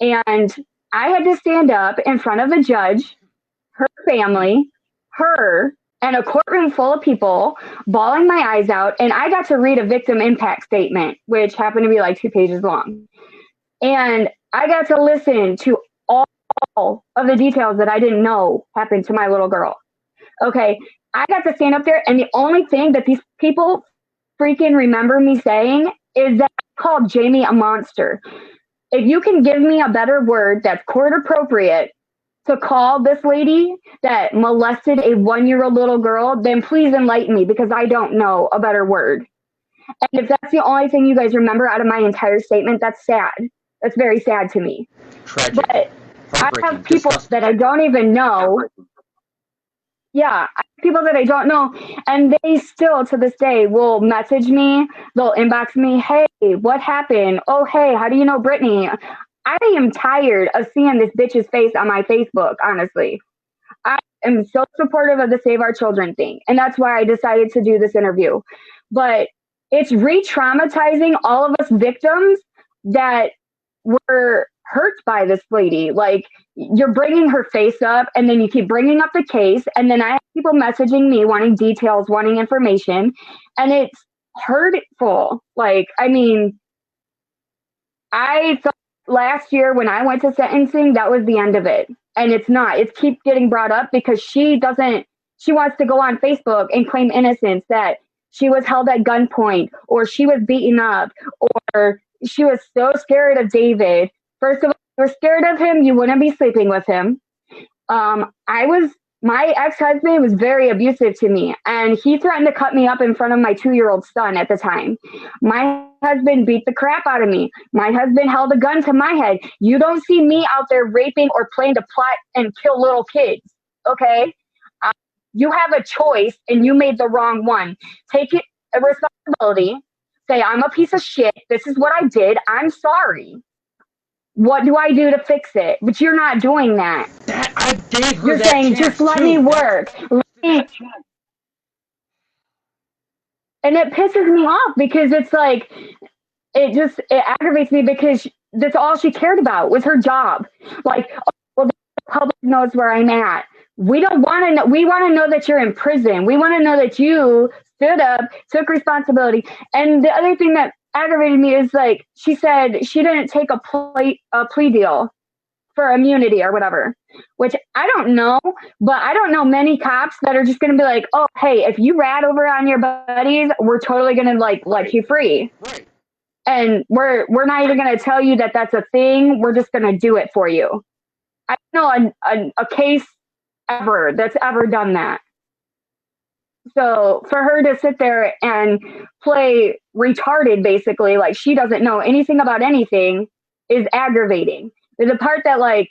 And I had to stand up in front of a judge, her family, her, and a courtroom full of people, bawling my eyes out. And I got to read a victim impact statement, which happened to be like 2 pages long. And I got to listen to all of the details that I didn't know happened to my little girl. Okay, I got to stand up there, and the only thing that these people freaking remember me saying is that I called Jamie a monster. If you can give me a better word that's court appropriate to call this lady that molested a 1-year-old little girl, then please enlighten me because I don't know a better word. And if that's the only thing you guys remember out of my entire statement, that's sad. That's very sad to me. Tragic. But I have people that I don't even know. Yeah, I have people that I don't know, and they still, to this day, will message me. They'll inbox me, hey, what happened? Oh, hey, how do you know Brittany? I am tired of seeing this bitch's face on my Facebook, honestly. I am so supportive of the Save Our Children thing, and that's why I decided to do this interview. But it's re-traumatizing all of us victims that were hurt by this lady. Like, you're bringing her face up, and then you keep bringing up the case, and then I have people messaging me wanting details, wanting information, and it's hurtful. Like, I mean, I thought last year when I went to sentencing, that was the end of it. And it's not. It keeps getting brought up because she wants to go on Facebook and claim innocence, that she was held at gunpoint, or she was beaten up, or she was so scared of David. First of all, if you were scared of him, you wouldn't be sleeping with him. My ex-husband was very abusive to me, and he threatened to cut me up in front of my 2-year-old son at the time. My husband beat the crap out of me. My husband held a gun to my head. You don't see me out there raping or playing to plot and kill little kids, okay? You have a choice and you made the wrong one. Take it a responsibility. Say, I'm a piece of shit. This is what I did. I'm sorry. What do I do to fix it? But you're not doing that. That I gave her You're that saying, chance just let too. me work. And it pisses me off because it's like, it aggravates me because that's all she cared about was her job. Like, oh, well, the public knows where I'm at. We don't want to know. We want to know that you're in prison. We want to know that you stood up, took responsibility. And the other thing that aggravated me is like, she said she didn't take a plea deal for immunity or whatever, which I don't know, but I don't know many cops that are just going to be like, oh, hey, if you rat over on your buddies, we're totally going to let you free. Right. And we're not even going to tell you that that's a thing. We're just going to do it for you. I don't know a case ever that's ever done that. So for her to sit there and play retarded, basically, like she doesn't know anything about anything, is aggravating. The part that like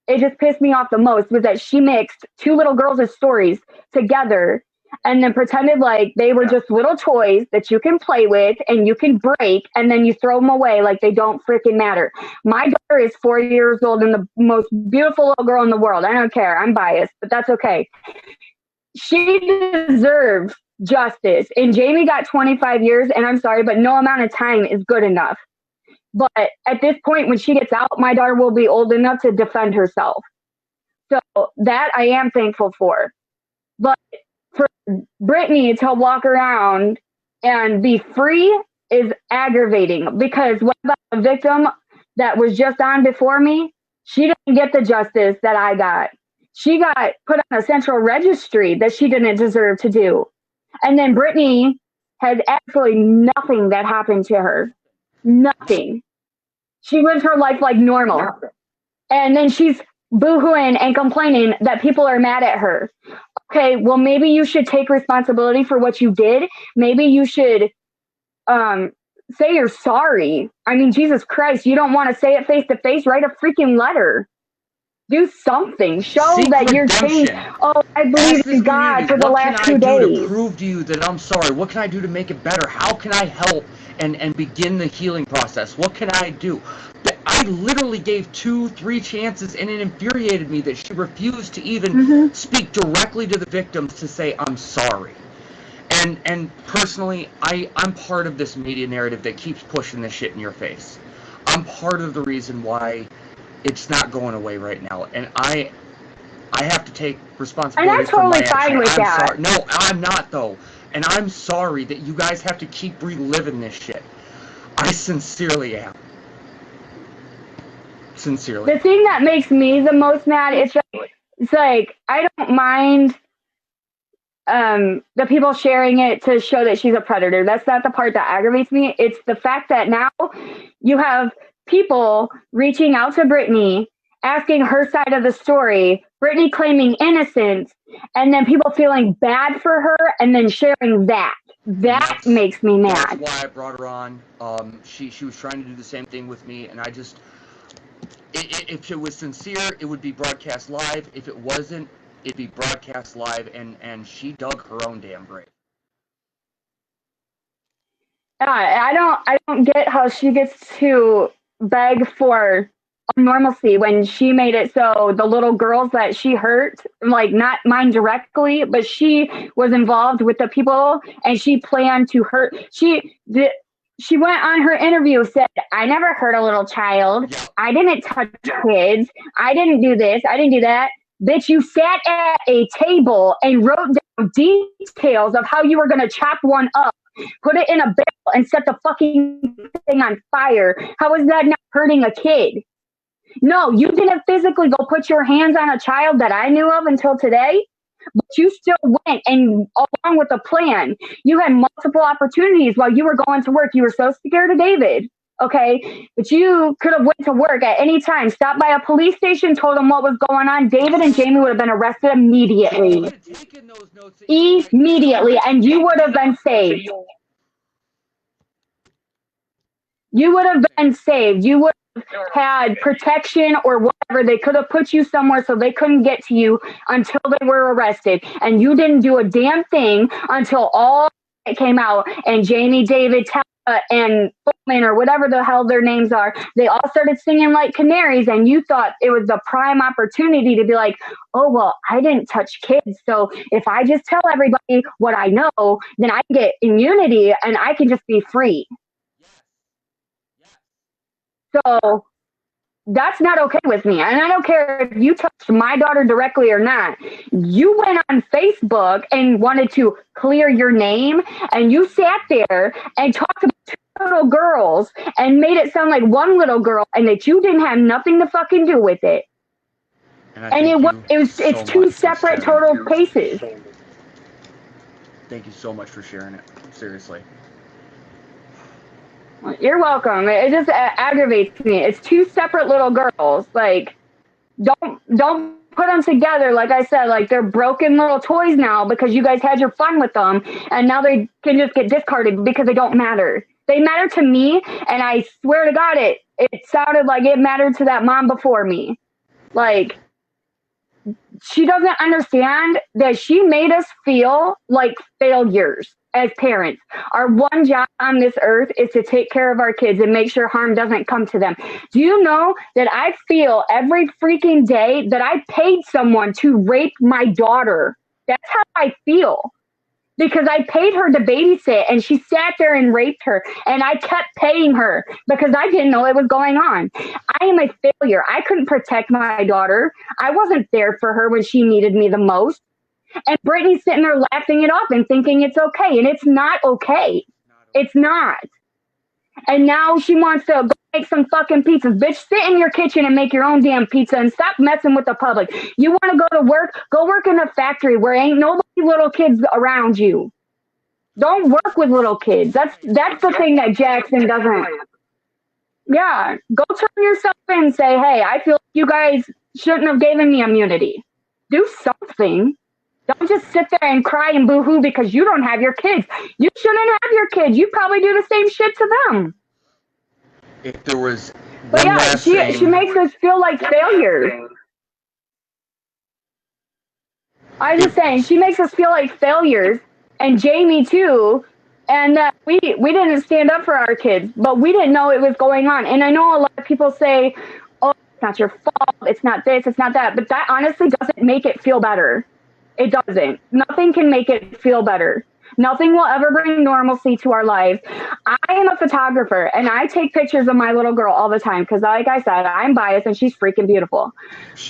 it just pissed me off the most was that she mixed two little girls' stories together and then pretended like they were just little toys that you can play with and you can break and then you throw them away like they don't freaking matter. My daughter is 4 years old and the most beautiful little girl in the world. I don't care. I'm biased, but that's okay. She deserves justice. And Jamie got 25 years, and I'm sorry, but no amount of time is good enough. But at this point, when she gets out, my daughter will be old enough to defend herself. So that I am thankful for. But for Brittany to walk around and be free is aggravating, because what about the victim that was just on before me? She didn't get the justice that I got. She got put on a central registry that she didn't deserve to do. And then Brittany has absolutely nothing that happened to her. Nothing. She lives her life like normal. And then she's boohooing and complaining that people are mad at her. Okay, well, maybe you should take responsibility for what you did. Maybe you should say you're sorry. I mean, Jesus Christ, you don't want to say it face to face? Write a freaking letter. Do something. Show Seek that you're redemption. changed. Oh, I believe in God for the last 2 days. What can I do to prove to you that I'm sorry? What can I do to make it better? How can I help and begin the healing process? What can I do? I literally gave 2-3 chances, and it infuriated me that she refused to even speak directly to the victims to say, I'm sorry. And personally, I'm part of this media narrative that keeps pushing this shit in your face. I'm part of the reason why it's not going away right now, and I have to take responsibility for my actions. I'm totally fine with that. Sorry. No, I'm not though, and I'm sorry that you guys have to keep reliving this shit. I sincerely am. Sincerely. The thing that makes me the most mad is it's like I don't mind the people sharing it to show that she's a predator. That's not the part that aggravates me. It's the fact that now you have people reaching out to Brittany, asking her side of the story, Brittany claiming innocence, and then people feeling bad for her and then sharing that. That makes me mad. That's why I brought her on. She was trying to do the same thing with me, and I just, if it was sincere, it would be broadcast live. If it wasn't, it'd be broadcast live, and she dug her own damn grave. I don't get how she gets to beg for normalcy when she made it so the little girls that she hurt, like not mine directly, but she was involved with the people and she planned to hurt. She went on her interview, said, I never hurt a little child. I didn't touch kids. I didn't do this. I didn't do that. Bitch, you sat at a table and wrote down details of how you were going to chop one up, put it in a barrel, and set the fucking thing on fire. How is that not hurting a kid? No, you didn't physically go put your hands on a child that I knew of until today, but you still went, and along with the plan, you had multiple opportunities while you were going to work. You were so scared of David, okay? But you could have went to work at any time, stopped by a police station, told them what was going on. David and Jamie would have been arrested immediately. Immediately, and you would have been saved. You would have been saved. You would had protection or whatever. They could have put you somewhere so they couldn't get to you until they were arrested. And you didn't do a damn thing until all it came out. And Jamie, David, Tessa, and Fullman, or whatever the hell their names are, they all started singing like canaries. And you thought it was the prime opportunity to be like, oh, well, I didn't touch kids. So if I just tell everybody what I know, then I get immunity and I can just be free. So that's not okay with me. And I don't care if you touched my daughter directly or not. You went on Facebook and wanted to clear your name, and you sat there and talked about two little girls and made it sound like one little girl and that you didn't have nothing to fucking do with it. And it's two separate total cases. Thank you so much for sharing it. Seriously. You're welcome. It just aggravates me. It's two separate little girls. Like, don't put them together. Like I said, like they're broken little toys now because you guys had your fun with them, and now they can just get discarded because they don't matter. They matter to me, and I swear to God, it sounded like it mattered to that mom before me. Like, she doesn't understand that she made us feel like failures as parents. Our one job on this earth is to take care of our kids and make sure harm doesn't come to them. Do you know that I feel every freaking day that I paid someone to rape my daughter? That's how I feel. Because I paid her to babysit and she sat there and raped her, and I kept paying her because I didn't know it was going on. I am a failure. I couldn't protect my daughter. I wasn't there for her when she needed me the most. And Brittany's sitting there laughing it off and thinking it's okay. And it's not okay. It's not. And now she wants to go make some fucking pizzas. Bitch, sit in your kitchen and make your own damn pizza and stop messing with the public. You want to go to work? Go work in a factory where ain't nobody little kids around you. Don't work with little kids. That's the thing that Jackson doesn't. Yeah. Go turn yourself in and say, hey, I feel like you guys shouldn't have given me immunity. Do something. Don't just sit there and cry and boo-hoo because you don't have your kids. You shouldn't have your kids. You probably do the same shit to them. If there was but yeah, she makes us feel like failures. I was just saying, she makes us feel like failures, and Jamie too, and that we didn't stand up for our kids, but we didn't know it was going on. And I know a lot of people say, oh, it's not your fault, it's not this, it's not that, but that honestly doesn't make it feel better. It doesn't. Nothing can make it feel better. Nothing will ever bring normalcy to our lives. I am a photographer, and I take pictures of my little girl all the time because, like I said, I'm biased, and she's freaking beautiful.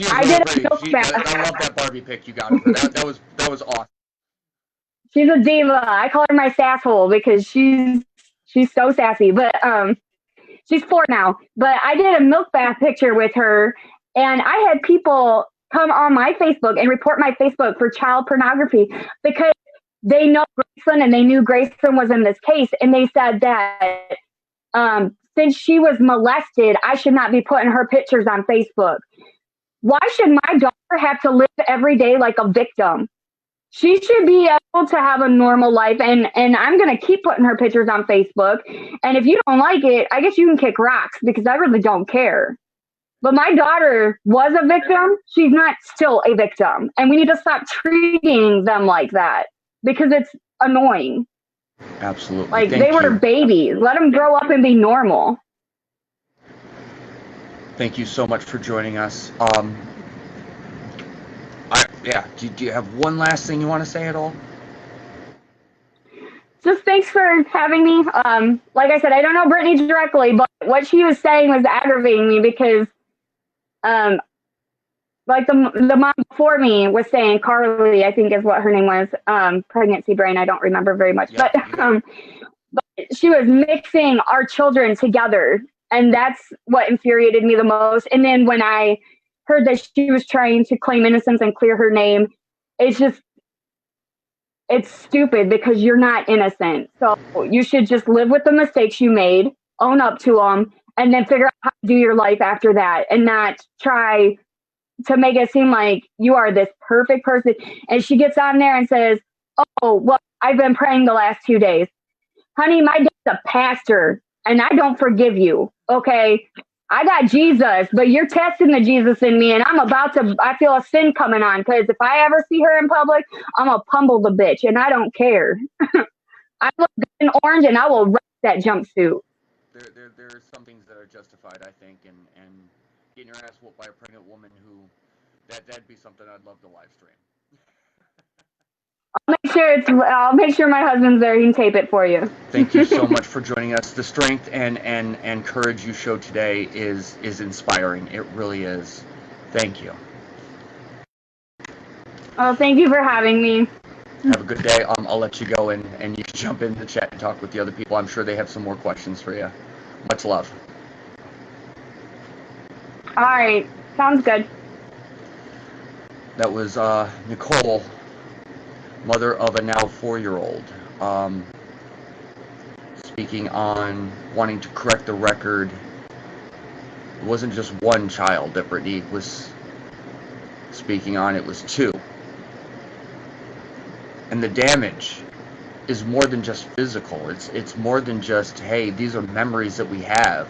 I love that Barbie pic you got of her. That was awesome. She's a diva. I call her my sasshole because she's so sassy. But she's 4 now. But I did a milk bath picture with her, and I had people come on my Facebook and report my Facebook for child pornography because they know Graceland and they knew Graceland was in this case. And they said that since she was molested, I should not be putting her pictures on Facebook. Why should my daughter have to live every day like a victim? She should be able to have a normal life. And I'm going to keep putting her pictures on Facebook. And if you don't like it, I guess you can kick rocks because I really don't care. But my daughter was a victim. She's not still a victim. And we need to stop treating them like that because it's annoying. Absolutely. Like, they were babies. Let them grow up and be normal. Thank you so much for joining us. Do you have one last thing you want to say at all? Just thanks for having me. Like I said, I don't know Brittany directly, but what she was saying was aggravating me because like the mom before me was saying, Carly, I think is what her name was, pregnancy brain, I don't remember very much, but she was mixing our children together, and that's what infuriated me the most. And then when I heard that she was trying to claim innocence and clear her name, it's stupid because you're not innocent. So you should just live with the mistakes you made, own up to them, and then figure out how to do your life after that, and not try to make it seem like you are this perfect person. And she gets on there and says, oh, well, I've been praying the last 2 days. Honey, my dad's a pastor, and I don't forgive you, okay? I got Jesus, but you're testing the Jesus in me, and I feel a sin coming on, because if I ever see her in public, I'm going to pummel the bitch, and I don't care. I look good in orange, and I will wreck that jumpsuit. There are some things that are justified, I think, and getting your ass whooped by a pregnant woman that'd be something I'd love to live stream. I'll make sure my husband's there. He can tape it for you. Thank you so much for joining us. The strength and courage you showed today is inspiring. It really is. Thank you. Oh, thank you for having me. Have a good day. I'll let you go and you can jump in the chat and talk with the other people. I'm sure they have some more questions for you. Much love. All right. Sounds good. That was Nicole, mother of a now 4-year-old, speaking on wanting to correct the record. It wasn't just one child that Brittany was speaking on, it was 2. And the damage is more than just physical. It's more than just, hey, these are memories that we have.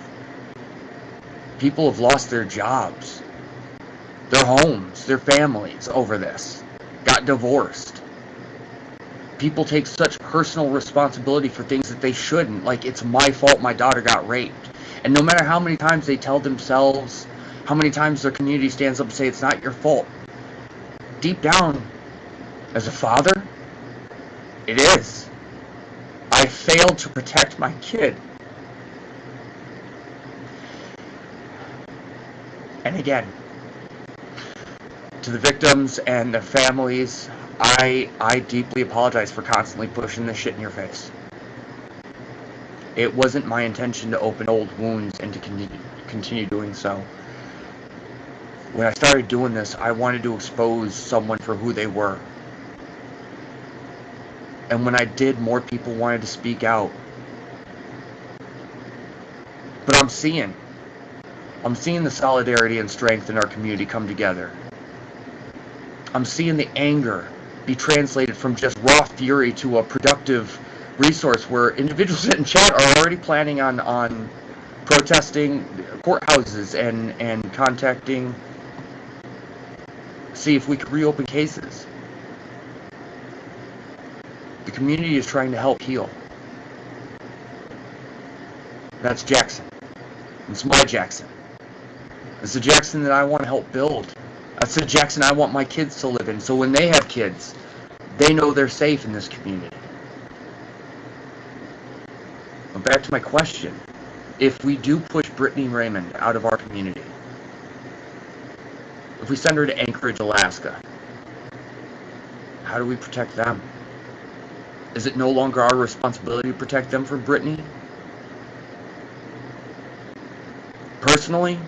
People have lost their jobs, their homes, their families over this, got divorced. People take such personal responsibility for things that they shouldn't. Like, it's my fault my daughter got raped. And no matter how many times they tell themselves, how many times their community stands up and say it's not your fault, deep down, as a father, it is. I failed to protect my kid. And again, to the victims and their families, I deeply apologize for constantly pushing this shit in your face. It wasn't my intention to open old wounds and to continue doing so. When I started doing this, I wanted to expose someone for who they were. And when I did, more people wanted to speak out. But I'm seeing the solidarity and strength in our community come together. I'm seeing the anger be translated from just raw fury to a productive resource where individuals in chat are already planning on protesting courthouses and contacting, see if we could reopen cases. The community is trying to help heal. That's Jackson. It's my Jackson. It's the Jackson that I want to help build. That's the Jackson I want my kids to live in. So when they have kids, they know they're safe in this community. But back to my question. If we do push Brittany Raymond out of our community, if we send her to Anchorage, Alaska, how do we protect them? Is it no longer our responsibility to protect them from Brittany? Personally,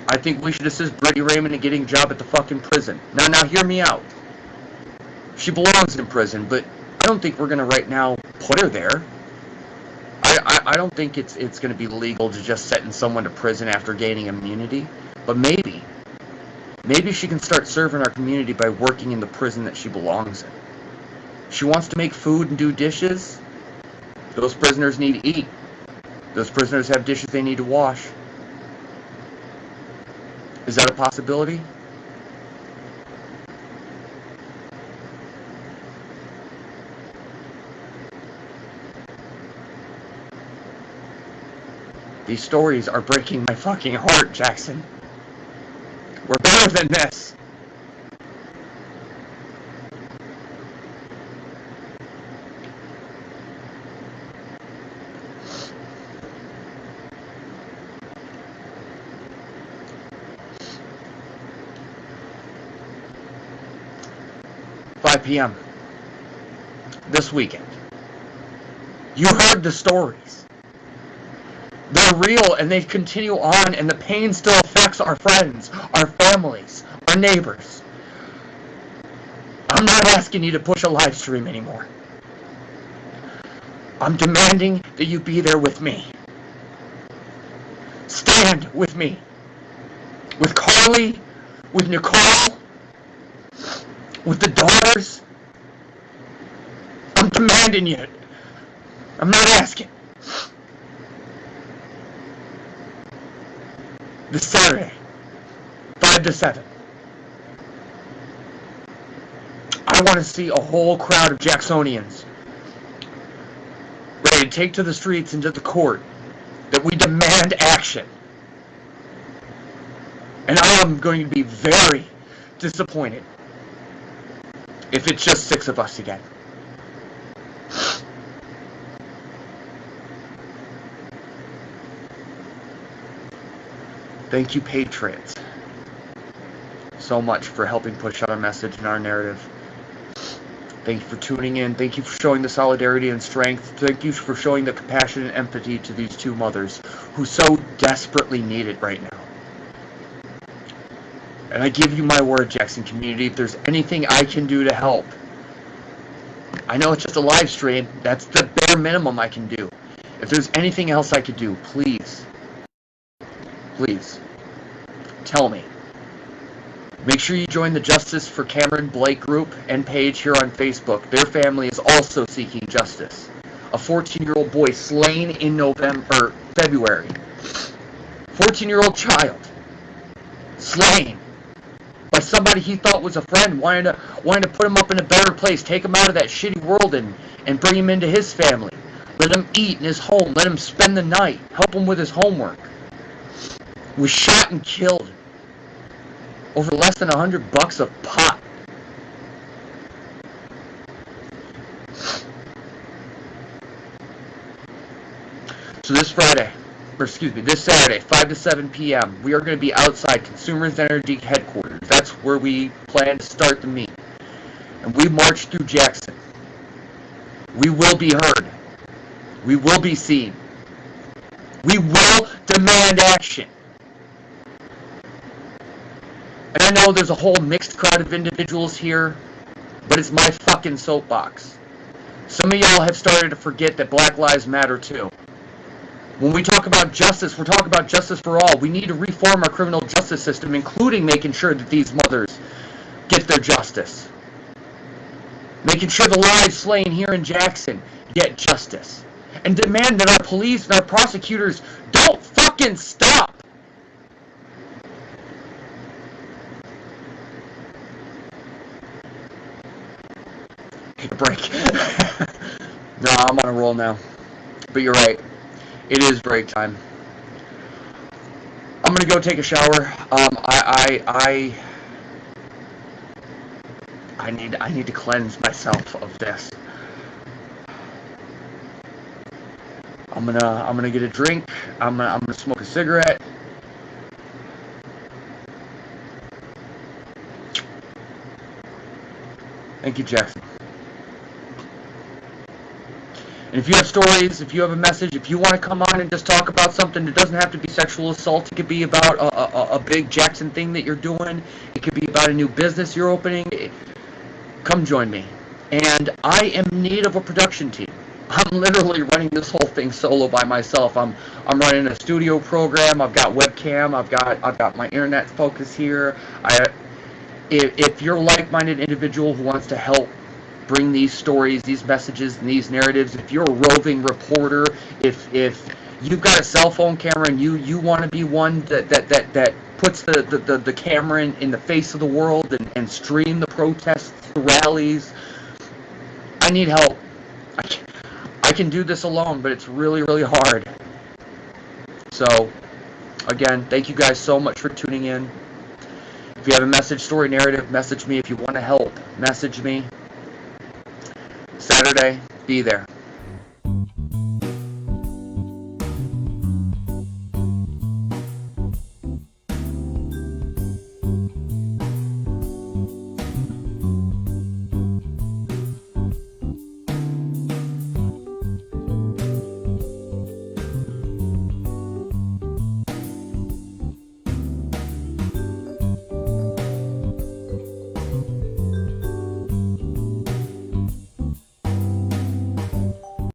I think we should assist Brittany Raymond in getting a job at the fucking prison. Now hear me out. She belongs in prison, but I don't think we're going to right now put her there. I don't think it's going to be legal to just sentence someone to prison after gaining immunity. But maybe she can start serving our community by working in the prison that she belongs in. She wants to make food and do dishes. Those prisoners need to eat. Those prisoners have dishes they need to wash. Is that a possibility? These stories are breaking my fucking heart, Jackson. We're better than this. PM this weekend. You heard the stories. They're real and they continue on, and the pain still affects our friends, our families, our neighbors. I'm not asking you to push a live stream anymore. I'm demanding that you be there with me. Stand with me. With Carly, with Nicole, with the daughters. I'm demanding you. I'm not asking. this Saturday, 5 to 7. I want to see a whole crowd of Jacksonians ready to take to the streets and to the court that we demand action. And I am going to be very disappointed if it's just 6 of us again. Thank you, Patriots, so much for helping push out our message and our narrative. Thank you for tuning in. Thank you for showing the solidarity and strength. Thank you for showing the compassion and empathy to these 2 mothers who so desperately need it right now. And I give you my word, Jackson community, if there's anything I can do to help, I know it's just a live stream. That's the bare minimum I can do. If there's anything else I could do, please, tell me. Make sure you join the Justice for Cameron Blake group and page here on Facebook. Their family is also seeking justice. A 14-year-old boy slain in February. 14-year-old child slain by somebody he thought was a friend, wanting to put him up in a better place, take him out of that shitty world and bring him into his family. Let him eat in his home. Let him spend the night. Help him with his homework. Was shot and killed over less than $100 of pot. So this Saturday, 5 to 7 p.m., we are going to be outside Consumers Energy headquarters. That's where we plan to start the meet. And we march through Jackson. We will be heard. We will be seen. We will demand action. And I know there's a whole mixed crowd of individuals here, but it's my fucking soapbox. Some of y'all have started to forget that Black Lives Matter too. When we talk about justice, we're talking about justice for all. We need to reform our criminal justice system, including making sure that these mothers get their justice. Making sure the lives slain here in Jackson get justice. And demand that our police and our prosecutors don't fucking stop. Take a break. No, I'm on a roll now. But you're right. It is break time. I'm gonna go take a shower. I need to cleanse myself of this. I'm gonna get a drink. I'm gonna smoke a cigarette. Thank you, Jackson. And if you have stories, if you have a message, if you want to come on and just talk about something, it doesn't have to be sexual assault. It could be about a big Jackson thing that you're doing. It could be about a new business you're opening. Come join me. And I am in need of a production team. I'm literally running this whole thing solo by myself. I'm running a studio program. I've got webcam. I've got my internet focus here. If you're a like-minded individual who wants to help bring these stories, these messages, and these narratives, if you're a roving reporter, if you've got a cell phone camera and you want to be one that puts the camera in the face of the world and stream the protests, the rallies, I need help. I can do this alone, but it's really, really hard. So, again, thank you guys so much for tuning in. If you have a message, story, narrative, message me. If you want to help, message me. Saturday, be there.